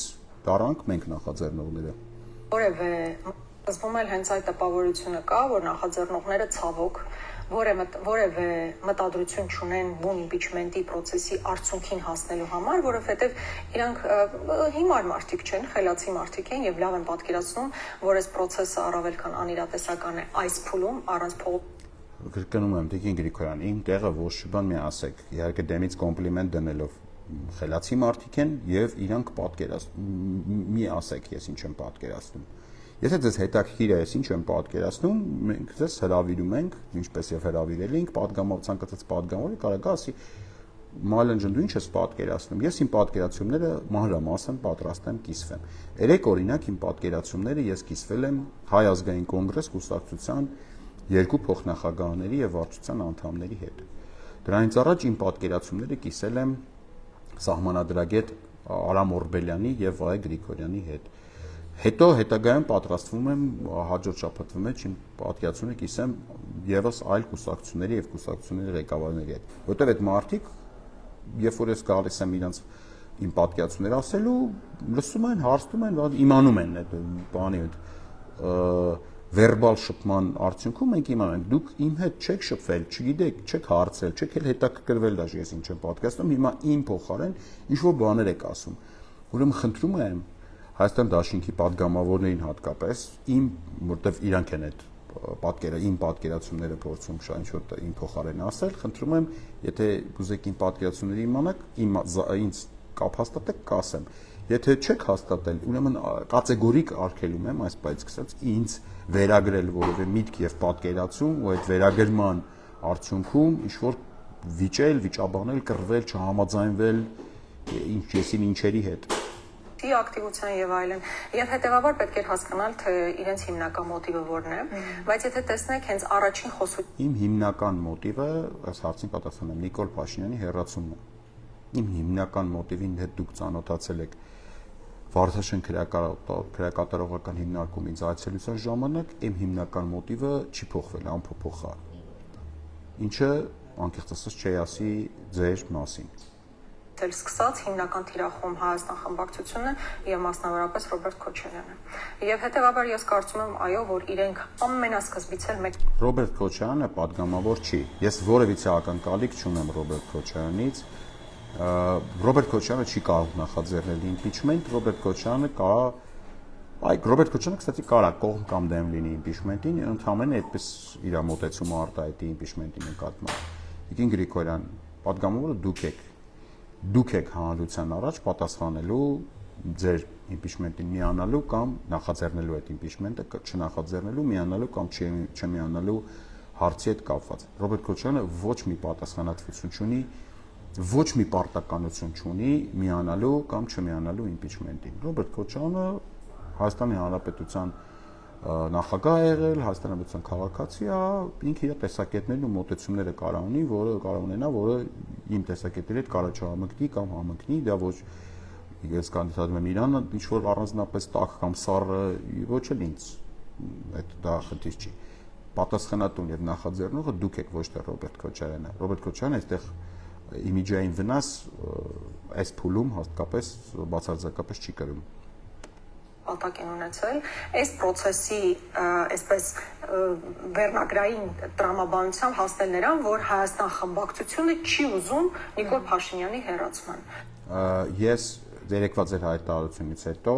դարանք մենք նախաձեռնողները։ որևէ սկզբում էլ հենց այդ տպավորությունը կա, որ նախաձեռնողները ցավոք որևէ մտադրություն չունեն բուն իմպիչմենտի process-ի արդյունքին հասնելու համար, որովհետև իրանք հիմար մարդիկ չեն, խելացի մարդիկ են եւ լավ են պատկերացնում, որ այս process-ը առավել քան անիրատեսական է այս փուլում առանց Կրկնում եմ Տիկին Գրիգորյան, իմ տեղը ոչ բան մի ասեք, իհարկե դեմից կոմպլիմենտ դնելով խելացի մարդիկ են եւ իրանք պատկերացնում մի ասեք, ես ինչ եմ պատկերացնում։ Եթե ձեզ հետաքրքիր է, ես ինչ եմ պատկերացնում, մենք ձեզ հրավիրում ենք, ինչպես եւ հրավիրել ենք, ցանկացած պատգամավորի կարող է ասի Մալենջն դու ինչ ես պատկերացնում։ Ես իմ պատկերացումները մանրամասն պատրաստ եմ կիսվեմ։ Երեք օրինակ իմ պատկերացումները ես կիսվել եմ Հայ ազգային կոնգրես կուսակցության երկու փոխնախագահների եւ վարչության անդամների հետ։ Դրանից առաջ իմ պատկերացումները կիսել եմ սահմանադրագետ Արամ Օրբելյանի եւ Վահե Գրիգորյանի հետ։ Հետո հետագայում պատրաստվում եմ հաջորդ շաբաթվա մեջ իմ պատկերացումը կիսեմ եւս այլ կուսակցությունների եւ կուսակցությունների ղեկավարների հետ, որտեղ այդ մարդիկ երբ որ ես գալիս եմ իրանց իմ պատկերացումները ասելու, լսում են, հարցնում են, իմանում են այդ բանի վերբալ շփման արդյունքում մենք իմանում ենք դուք իմ հետ չեք շփվել, չգիտեք, չեք հարցել, չեք էլ հետաքրքրվել դաժե ես ինչ եմ պատկերացնում, հիմա իմ փոխարեն ինչ որ բաներ եք ասում։ Ուրեմն խնդրում եմ Հայաստան Դաշինքի պատգամավորներին հատկապես իմ որտեվ իրանք են այդ իմ պատկերացումները փորձում ինչ որ իմ փոխարեն ասել, խնդրում եմ, եթե ուզեք իմ պատկերացումները իմանաք, ինձ կապ հաստատեք, կասեմ։ Եթե չեք հաստատել, ուրեմն կատեգորիկ արգելում եմ այս բայց սկսած ինձ վերագրել որևէ միտք եւ պատկերացում, ու այդ վերագրման արդյունքում ինչ որ վիճել, վիճաբանել, կռվել, չհամաձայնվել ինչեսին ինչերի հետ ակտիվության եւ այլն եւ հետեւաբար պետք է հասկանալ թե իրենց հիմնական մոտիվը որն է բայց եթե տեսնեք հենց առաջին խոսում իմ հիմնական մոտիվը այս հարցին պատասխանեմ Նիկոլ Փաշինյանի հերացումն է իմ հիմնական մոտիվին հետ դուք ծանոթացել եք Վարդաշեն քրեակատարողական հիմնարկումից այցելության ժամանակ իմ հիմնական մոտիվը չի փոխվել անփոփոխ է ինչը անկեղծ ասած չի ասի ձեր մասին սկսած հիմնական թիրախում Հայաստան խմբակցությունը եւ մասնավորապես Ռոբերտ Քոչարյանը։ Եվ հետեւաբար ես կարծում եմ, այո, որ իրենք ամենասկզբից էլ մեկ Ռոբերտ Քոչարյանը պատգամավոր չի։ Ես որևիցե ակնկալիք չունեմ Ռոբերտ Քոչարյանից։ Ռոբերտ Քոչարյանը չի կարող նախաձեռնել իմպիչմենտ, Ռոբերտ Քոչարյանը, կստати կարա կողմ կամ դեմ լինի իմպիչմենտին, ընդհանրապես այդպես իր մոտեցումը արտահայտի իմպիչմենտի նկատմամբ։ Տիկին Գրիգորյան, պատգամավորը դուք եք հանրության առաջ պատասխանելու ձեր իմպիչմենտին միանալու կամ նախաձեռնելու այդ իմպիչմենտը, չնախաձեռնելու, միանալու կամ չմիանալու հարցի հետ կապված։ Ռոբերտ Քոչարյանը ոչ մի պատասխանատվություն չունի, ոչ մի պարտականություն չունի միանալու կամ չմիանալու իմպիչմենտին։ Ռոբերտ Քոչարյանը Հայաստանի Հանրապետության նախագահ է եղել, Հայաստանի Հանրապետության քաղաքացի է, ինքը իր տեսակետներն ու մոտեցումները կարա ունի, որը կարող ունենա, որը իմ տեսակետների հետ կարա չհամընկնի կամ համընկնի, դա ոչ ես կանդիդատում եմ Իրանը, ինչ որ առանձնապես տաք կամ սառը, ոչ էլ ինձ այդ դա խնդիր չի։ Պատասխանատուն եւ նախաձեռնողը դուք եք, ոչ թե Ռոբերտ Քոչարյանը։ Ռոբերտ Քոչարյանը այստեղ իմիջային վնաս այս փուլում հատկապես բացարձակապես չի կրում։ Պատակ են ունեցել այս process-ի այսպես վերնագրային տրամաբանությամբ հասնել նրան, որ Հայաստան խմբակցությունը չի ուզում Նիկոլ Փաշինյանի հերացման։ Ես երեկվա ձեր հայտարարությունից հետո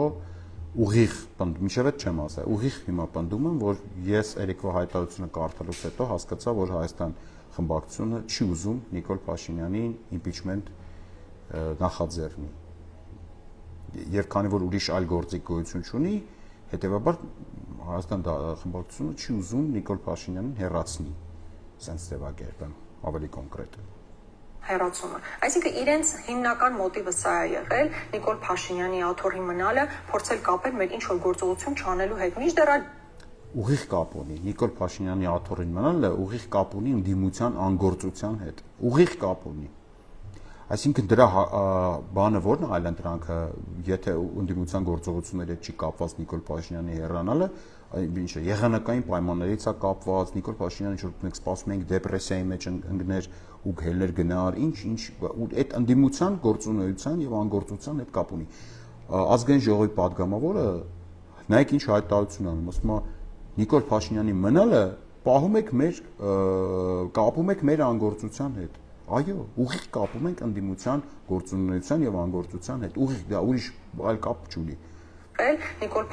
ուղիղ մինչև այդ չեմ ասա, ուղիղ հիմա պնդում եմ, որ ես Էրիկվա հայտարարությունը կարդալուց հետո հասկացա, որ Հայաստան խմբակցությունը չի ուզում Նիկոլ Փաշինյանին իմպիչմենտ նախաձեռնի։ Եվ քանի որ ուրիշ այլ գործիք գոյություն չունի, հետեւաբար Հայաստան խմբակցությունը չի ուզում Նիկոլ Փաշինյանին հեռացնի, sense ձևակերպեմ, ավելի կոնկրետ։ Հեռացումը։ Այսինքն իրենց հիմնական մոտիվը սա է եղել Նիկոլ Փաշինյանի աթոռի մնալը, փորձել կապել մեր ինչ-որ գործողություն չանելու հետ։ Մինչդեռ ուղիղ կապ ունի Նիկոլ Փաշինյանի աթոռին մնալը, ուղիղ կապ ունի ընդդիմության անգործության հետ։ Ուղիղ կապ ունի։ Այսինքն դրա բանը ո՞րն է այլընտրանքը, եթե ընդդիմության գործողությունների հետ չի կապված Նիկոլ Փաշինյանի հեռանալը, ինչ է, եղանակային պայմաններից է կապված, Նիկոլ Փաշինյանը ինչ-որ մենք սպասում ենք դեպրեսիայի մեջ ընկներ ու գելներ գնար, ինչ այդ ընդդիմության գործունեության եւ անգործության հետ կապ ունի։ Ազգային ժողովի падգամավորը նայեք ինչ հայտարարություն անում, ասում է Նիկոլ Փաշինյանի մնալը կապում եք մեր անգործության հետ։ Այո, ուղիղ կապում ենք ընդդիմության գործունեության եւ անգործության հետ։ Ուղիղ դա ուրիշ այլ կապ չունի։ Նիկոլ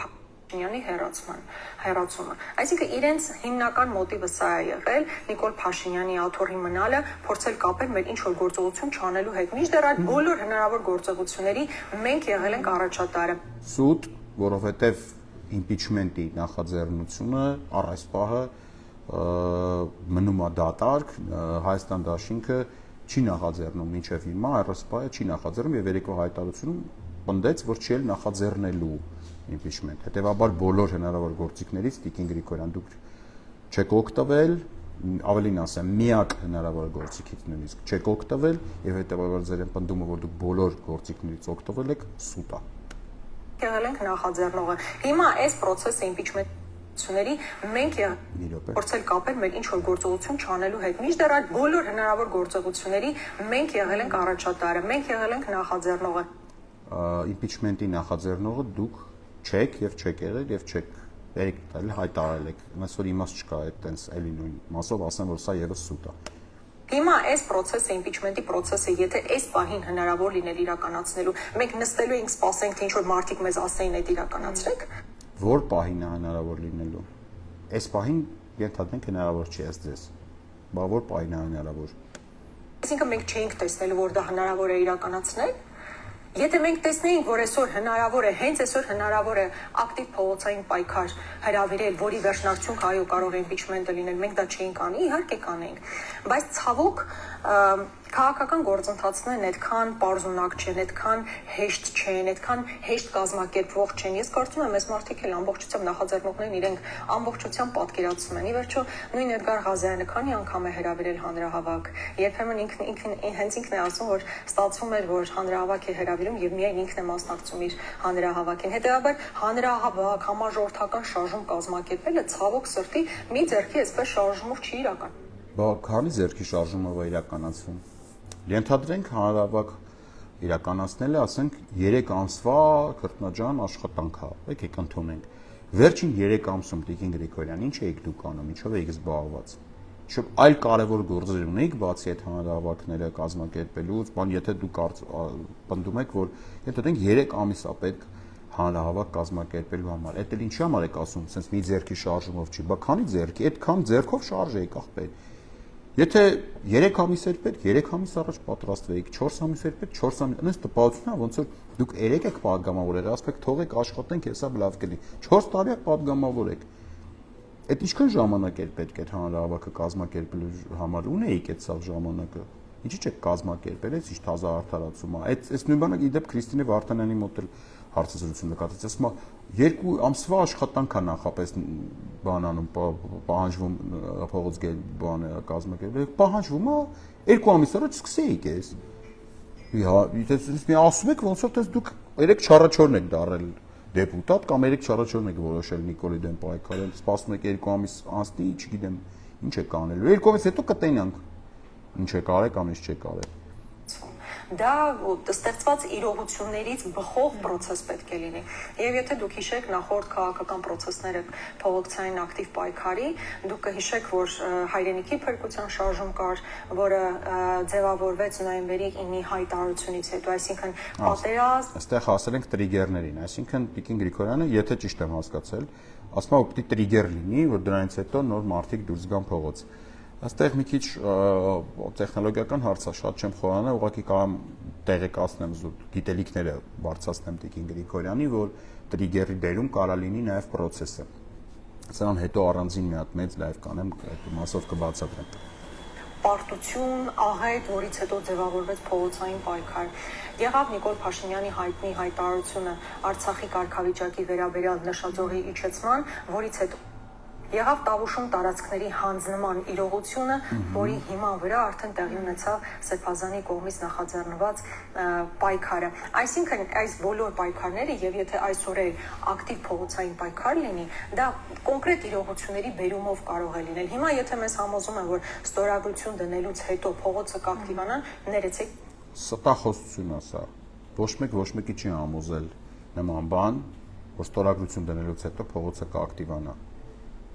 Փաշինյանի հեռացումը։ Այսինքն իրենց հիմնական մոտիվը սա է եղել Նիկոլ Փաշինյանի աթոռի մնալը, փորձել կապել մեր ինչ-որ գործողություն չանելու հետ։ Մինչդեռ այդ բոլոր հնարավոր գործողությունների մենք եղել ենք առաջատարը։ Սուտ, որովհետեւ իմպիչմենտի նախաձեռնությունը առ այս պահը մնում է դատարկ, Հայաստան դաշինքը չի նախաձեռնում մինչև հիմա, այս պահը չի նախաձեռնում եւ Երեկո հայտարարությունում պնդեց, որ չի էլ նախաձեռնելու impeachment։ Հետևաբար բոլոր հնարավոր գործիքներից Տիկին Գրիգորյան դուք չեք օգտվել, ավելին ասեմ, միակ հնարավոր գործիքից նույնիսկ չեք օգտվել եւ հետևաբար ձեր պնդումը, որ դուք բոլոր գործիքներից օգտվել եք, սուտ է։ Եղել ենք նախաձեռնողը։ Հիմա այս process-ը impeachment մենք փորձել կապել մեր ինչ-որ գործողություն չանելու հետ։ Մինչդեռ այդ բոլոր հնարավոր գործողությունների մենք եղել ենք առաջատարը, մենք եղել ենք նախաձեռնողը։ Impeachment-ի նախաձեռնողը դուք չեք եւ չեք եղել եւ չեք հայտարարել եք։ Ոնց որ իմաստ չկա այդտենց էլի նույն մասով ասեմ, որ սա եւս սուտ է։ Հիմա այս process-ը, impeachment-ի process-ը, եթե այս պահին հնարավոր լիներ իրականացնելու, մենք նստելու ենք, սպասենք, թե ինչ-որ մարդիկ մեզ ասեին այդ իրականացրեք։ Որ պահին է հնարավոր լինելու։ Այս պահին ենթադրենք հնարավոր չի ես ձեզ։ Բա որ պահին է հնարավոր։ Այսինքն մենք չէինք տեսնելու, որ դա հնարավոր է իրականացնել։ Եթե մենք տեսնեինք, որ այսօր հնարավոր է, հենց այսօր հնարավոր է ակտիվ փողոցային պայքար հրավիրել, որի վերջնարդյունքը այո կարող է impeachment-ը լինել, մենք դա չէինք անի, իհարկե կանենք, բայց ցավոք քաղաքական գործընթացներն այդքան պարզունակ չեն, այդքան հեշտ չեն, այդքան հեշտ կազմակերպվող չեն։ Ես կարծում եմ, այս մարդիկ էլ ամբողջությամբ նախաձեռնողներն իրենք ամբողջությամբ պատկերացնում են։ Ի վերջո նույն Էդգար Ղազարյանը քանի անգամ է հրավիրել հանրահավաք։ Երբեմն հենց ինքն է ասում, որ ստացվում էր, որ հանրահավաք է հրավիրում եւ միայն ինքն է մասնակցում իր հանրահավաքին։ Հետեւաբար հանրահավաք, համաժողովրդական շարժում կազմակերպելը ցավոք սրտի մի ձեռքի այսպես շարժումով չի իրական։ Բա քանի ձեռքի շարժումով է իրականացվում։ Ենթադրենք հանրահավաք իրականացնելը, ասենք 3 ամսվա քրտնաջան աշխատանք է, եկեք ընդունենք։ Վերջին 3 ամսում Տիկին Գրիգորյան ինչ էիք դուք անում, ինչով էիք զբաղված։ Ինչ այլ կարևոր գործեր ունեիք բացի այդ հանրահավաքները կազմակերպելուց, բան եթե դուք պնդում եք, որ ենթադրենք 3 ամիս է պետք հանրահավաք կազմակերպելու համար։ Այդ էլ ինչի համար եք ասում, sense մի ձեռքի շարժումով չի, բա քանի ձեռքի, այդքան ձեռքով շարժ էիք ախպեր։ Եթե 3 ամիս էր պետք, 3 ամիս առաջ պատրաստվեիք, 4 ամիս էր պետք, 4 ամիս, այնպես տպավորությունն է, ոնց որ դուք 3 եք падգամավորել, ասեք թողեք աշխատենք, հեսա լավ կլինի։ 4 տարի падգամավոր եք։ Այդ ինչքան ժամանակ էր պետք այդ հանրահավաքը կազմակերպելու համար, ունեիք այդ սա ժամանակը։ Ինչի՞ չեք կազմակերպել, այս ինչ թազա արդարացում է։ Այս նույն բանը իդեպ Քրիստինե Վարդանյանի մոտ էլ հարցազրույցում նկատեց, ասում է 2 ամսվա աշխատանք է նախապես բանանում, պահանջվում փողոց բանը կազմակերպել, պահանջվում է 2 ամիս առաջ սկսեիք էս։ Եթե մի ասում եք, ոնց որ դες դուք 3 չառաջորն եք դարել դեպուտատ կամ 3 չառաջորն եք որոշել Նիկոլի դեմ պայքարել, սպասում եք 2 ամիս անցնի, չգիտեմ, ինչ եք անելու։ 2 ամիս հետո կտենանք։ Ինչ եք արել կամ ինչ չեք արել։ դա ստեղծված իրողություններից բխող process պետք է լինի։ Եվ եթե դուք հիշեք նախորդ քաղաքական process-ները փողոցային ակտիվ պայքարի, դուք կհիշեք, որ հայրենիքի փրկության շարժում կար, որը ձևավորվեց նոյեմբերի 9-ի հայտարարությունից հետո, այսինքն պատերազմ։ Այստեղ հասել ենք տրիգերներին, այսինքն Տիկին Գրիգորյանը, եթե ճիշտ եմ հասկացել, ասում է, որ պետք է տրիգեր լինի, որ դրանից հետո նոր մարդիկ դուրս գան փողոց։ Այստեղ մի քիչ տեխնոլոգիական հարց է, շատ չեմ խորանա, ուղղակի կարամ տեղեկացնեմ զուտ գիտելիքները բարձրացնեմ Տիկին Գրիգորյանի, որ տրիգերի դերում կարա լինի նաև process-ը։ Սրան հետո առանձին մի հատ մեծ լայվ կանեմ, այդ մասով կբացատրեմ։ Պարտություն, աղետ, որից հետո ձևավորվեց փողոցային պայքար։ Եղավ Նիկոլ Փաշինյանի հայտնի հայտարարությունը Արցախի կարգավիճակի վերաբերյալ նշաձողի իջեցման, որից հետո եղավ Տավուշում տարածքների հանձնման իրողությունը, որի հիման վրա արդեն տեղի ունեցավ Սրբազանի կողմից նախաձեռնված պայքարը։ Այսինքն այս բոլոր պայքարները եւ եթե այսօր էլ ակտիվ փողոցային պայքար լինի, դա կոնկրետ իրողությունների բերումով կարող է լինել։ Հիմա եթե մեզ համոզում են, որ ստորագրություն դնելուց հետո փողոցը կակտիվանա, ներեցեք ստախոսություն է սա։ Ոչ մեկի չի համոզել նման բան, որ ստորագրություն դնելուց հետո փողոցը կակտիվանա։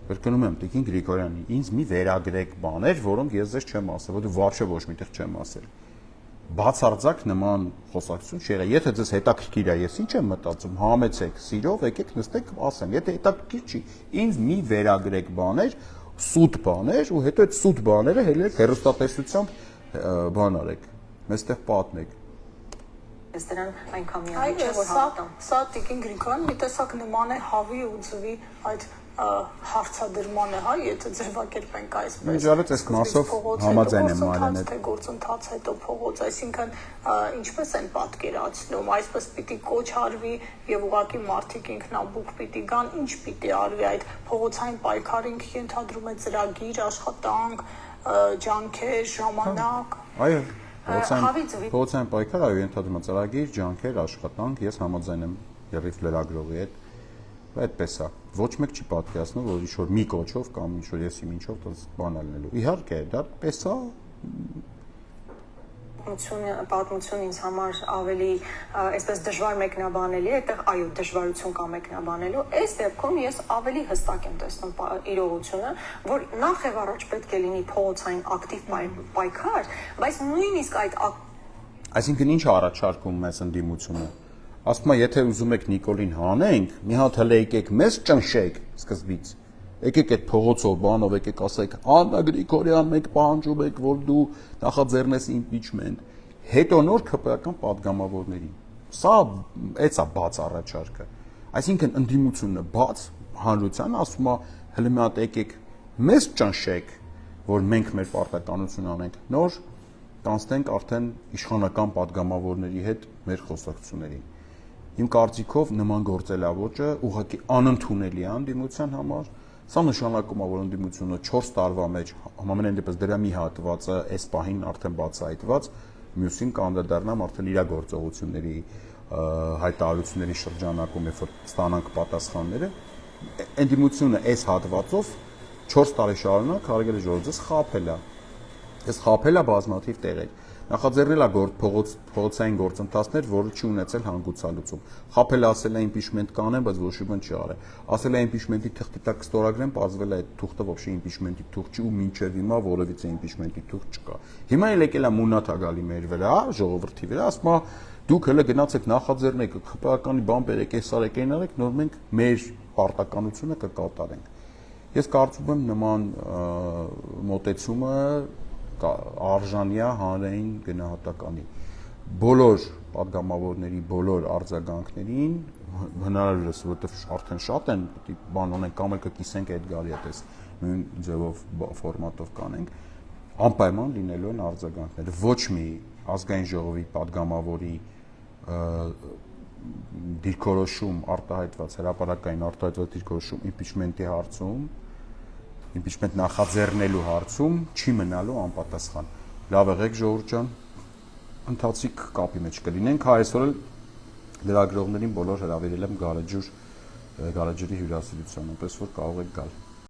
Կրկնում եմ Տիկին Գրիգորյանի, ինձ մի վերագրեք բաներ, որոնք ես ձեզ չեմ ասել, որ դու вообще ոչ միտեղ չեմ ասել։ Բացարձակ նման խոսակցություն չի եղել։ Եթե ձեզ հետաքրքիր է, ես ինչ եմ մտածում, համեցեք, սիրով եկեք նստեք, ասեմ, եթե հետաքրքիր չի, ինձ մի վերագրեք բաներ, սուտ բաներ, ու հետո այդ սուտ բաները հելեք հեռուստատեսությամբ բան արեք։ Մեստեղ պատմեք։ Ես դրան այնքան միայն չէ, որ հավատամ։ Սա Տիկին Գրիգորյան մի տեսակ նման է հավի ու ձվի այդ հարցադրմանը, հա, եթե ձևակերպենք այսպես։ Միջալից այս մասով համաձայն եմ Մարիանե։ Թե գործընթաց հետո փողոց, այսինքն ինչպես են պատկերացնում, այսպես պիտի կոչ արվի եւ ուղղակի մարդիկ ինքնաբուխ պիտի գան, ինչ պիտի արվի այդ փողոցային պայքարին ենթադրում է ծրագիր, աշխատանք, ջանքեր, ժամանակ։ Այո, փողոցային պայքարը ենթադրում է ծրագիր, ջանքեր, աշխատանք, ես համաձայն եմ եռիվ լրագրողի հետ։ Այդպես է։ Ոչ մեկ չի պատկերացնում, որ ինչ-որ մի կոչով կամ ինչ-որ եսի ինչով դες բան ալնելու։ Իհարկե, դա պես է։ Պատմություն ինձ համար ավելի այսպես դժվար մեկնաբանելի է, այդտեղ այո, դժվարություն կա մեկնաբանելու։ Այս դեպքում ես ավելի հստակ եմ տեսնում իրողությունը, որ նախ եւ առաջ պետք է լինի փողոցային ակտիվ պայքար, բայց նույնիսկ այդ Այսինքն ինչ առաջարկում մեզ ընդդիմությունը։ Ասում է, եթե ուզում եք Նիկոլին հանենք, մի հատ հələ եկեք մեզ ճնշեք սկզբից։ Եկեք այդ փողոցով բանով եկեք ասեք, Աննա Գրիգորյան, մենք պահանջում ենք, որ դու նախաձեռնես իմպիչմենտ։ Հետո նոր ԿՊ-ական падգամավորներին։ Սա էս է բաց առաջարկը։ Այսինքն ընդդիմությունը բաց հանրության ասում է, հələ մի հատ եկեք մեզ ճնշեք, որ մենք մեր պարտականություն անենք։ Նոր կանցնենք արդեն իշխանական падգամավորների հետ մեր խոսակցություններին։ Իմ կարծիքով նման գործելավոճը ուղղակի անընդունելի է ընդդիմության համար։ Սա նշանակում է, որ ընդդիմությունը 4 տարվա մեջ համենայն դեպս դրա մի հատվածը այս պահին արդեն բացահայտված, մյուսին կանդրադառնամ արդեն իր գործողությունների հայտարարությունների շրջանակում, երբ որ ստանանք պատասխանները, ընդդիմությունը այս հատվածով 4 տարի շարունակ հարգելի ժողովուրդ խաբել է։ Այս խաբել է բազմաթիվ տեղեր։ Նախաձեռնել է փողոցային գործընթացներ, որը չի ունեցել հանգուցալուծում։ Խաբել ասել է իմպիչմենտ կանեն, բայց ոչ մի բան չի արել։ Ասել է իմպիչմենտի թղթի տակ կստորագրեն, պարզվել է այդ թուղթը ոչ իմպիչմենտի թուղթ չի ու մինչև հիմա որևիցե իմպիչմենտի թուղթ չկա։ Հիմա էլ եկել է մունաթ գալի մեր վրա, ժողովրդի վրա, ասում է դուք հələ գնացեք նախաձեռնեք, ԿՊ-ականի բան բերեք, այս արեք, այն արեք, նոր մենք մեր պարտականությունը կկատարենք։ Ես կարծում եմ նման մոտեցումը արժանյա հանրային գնահատականի բոլոր падգամավորների բոլոր արձագանքներին հնարավորս որովհետև արդեն շատ են բան ունեն կամ էլ կկիսենք այդ գալի հետս նույն ձևով ֆորմատով կանենք անպայման լինելու են արձագանքները ոչ մի ազգային ժողովի падգամավորի դիրքորոշում արտահայտված հրապարակային արտահայտված դիրքորոշում իմպիչմենտի հարցում իմպիչմենտ նախաձեռնելու հարցում չի մնալու անպատասխան։ Լավ եղեք ժողովուրդ ջան, ընթացիկ կապի մեջ կլինենք, այսօր էլ լրագրողներին բոլոր հրավիրել եմ Գարեջուրի հյուրասիրության, այնպես որ կարող եք գալ։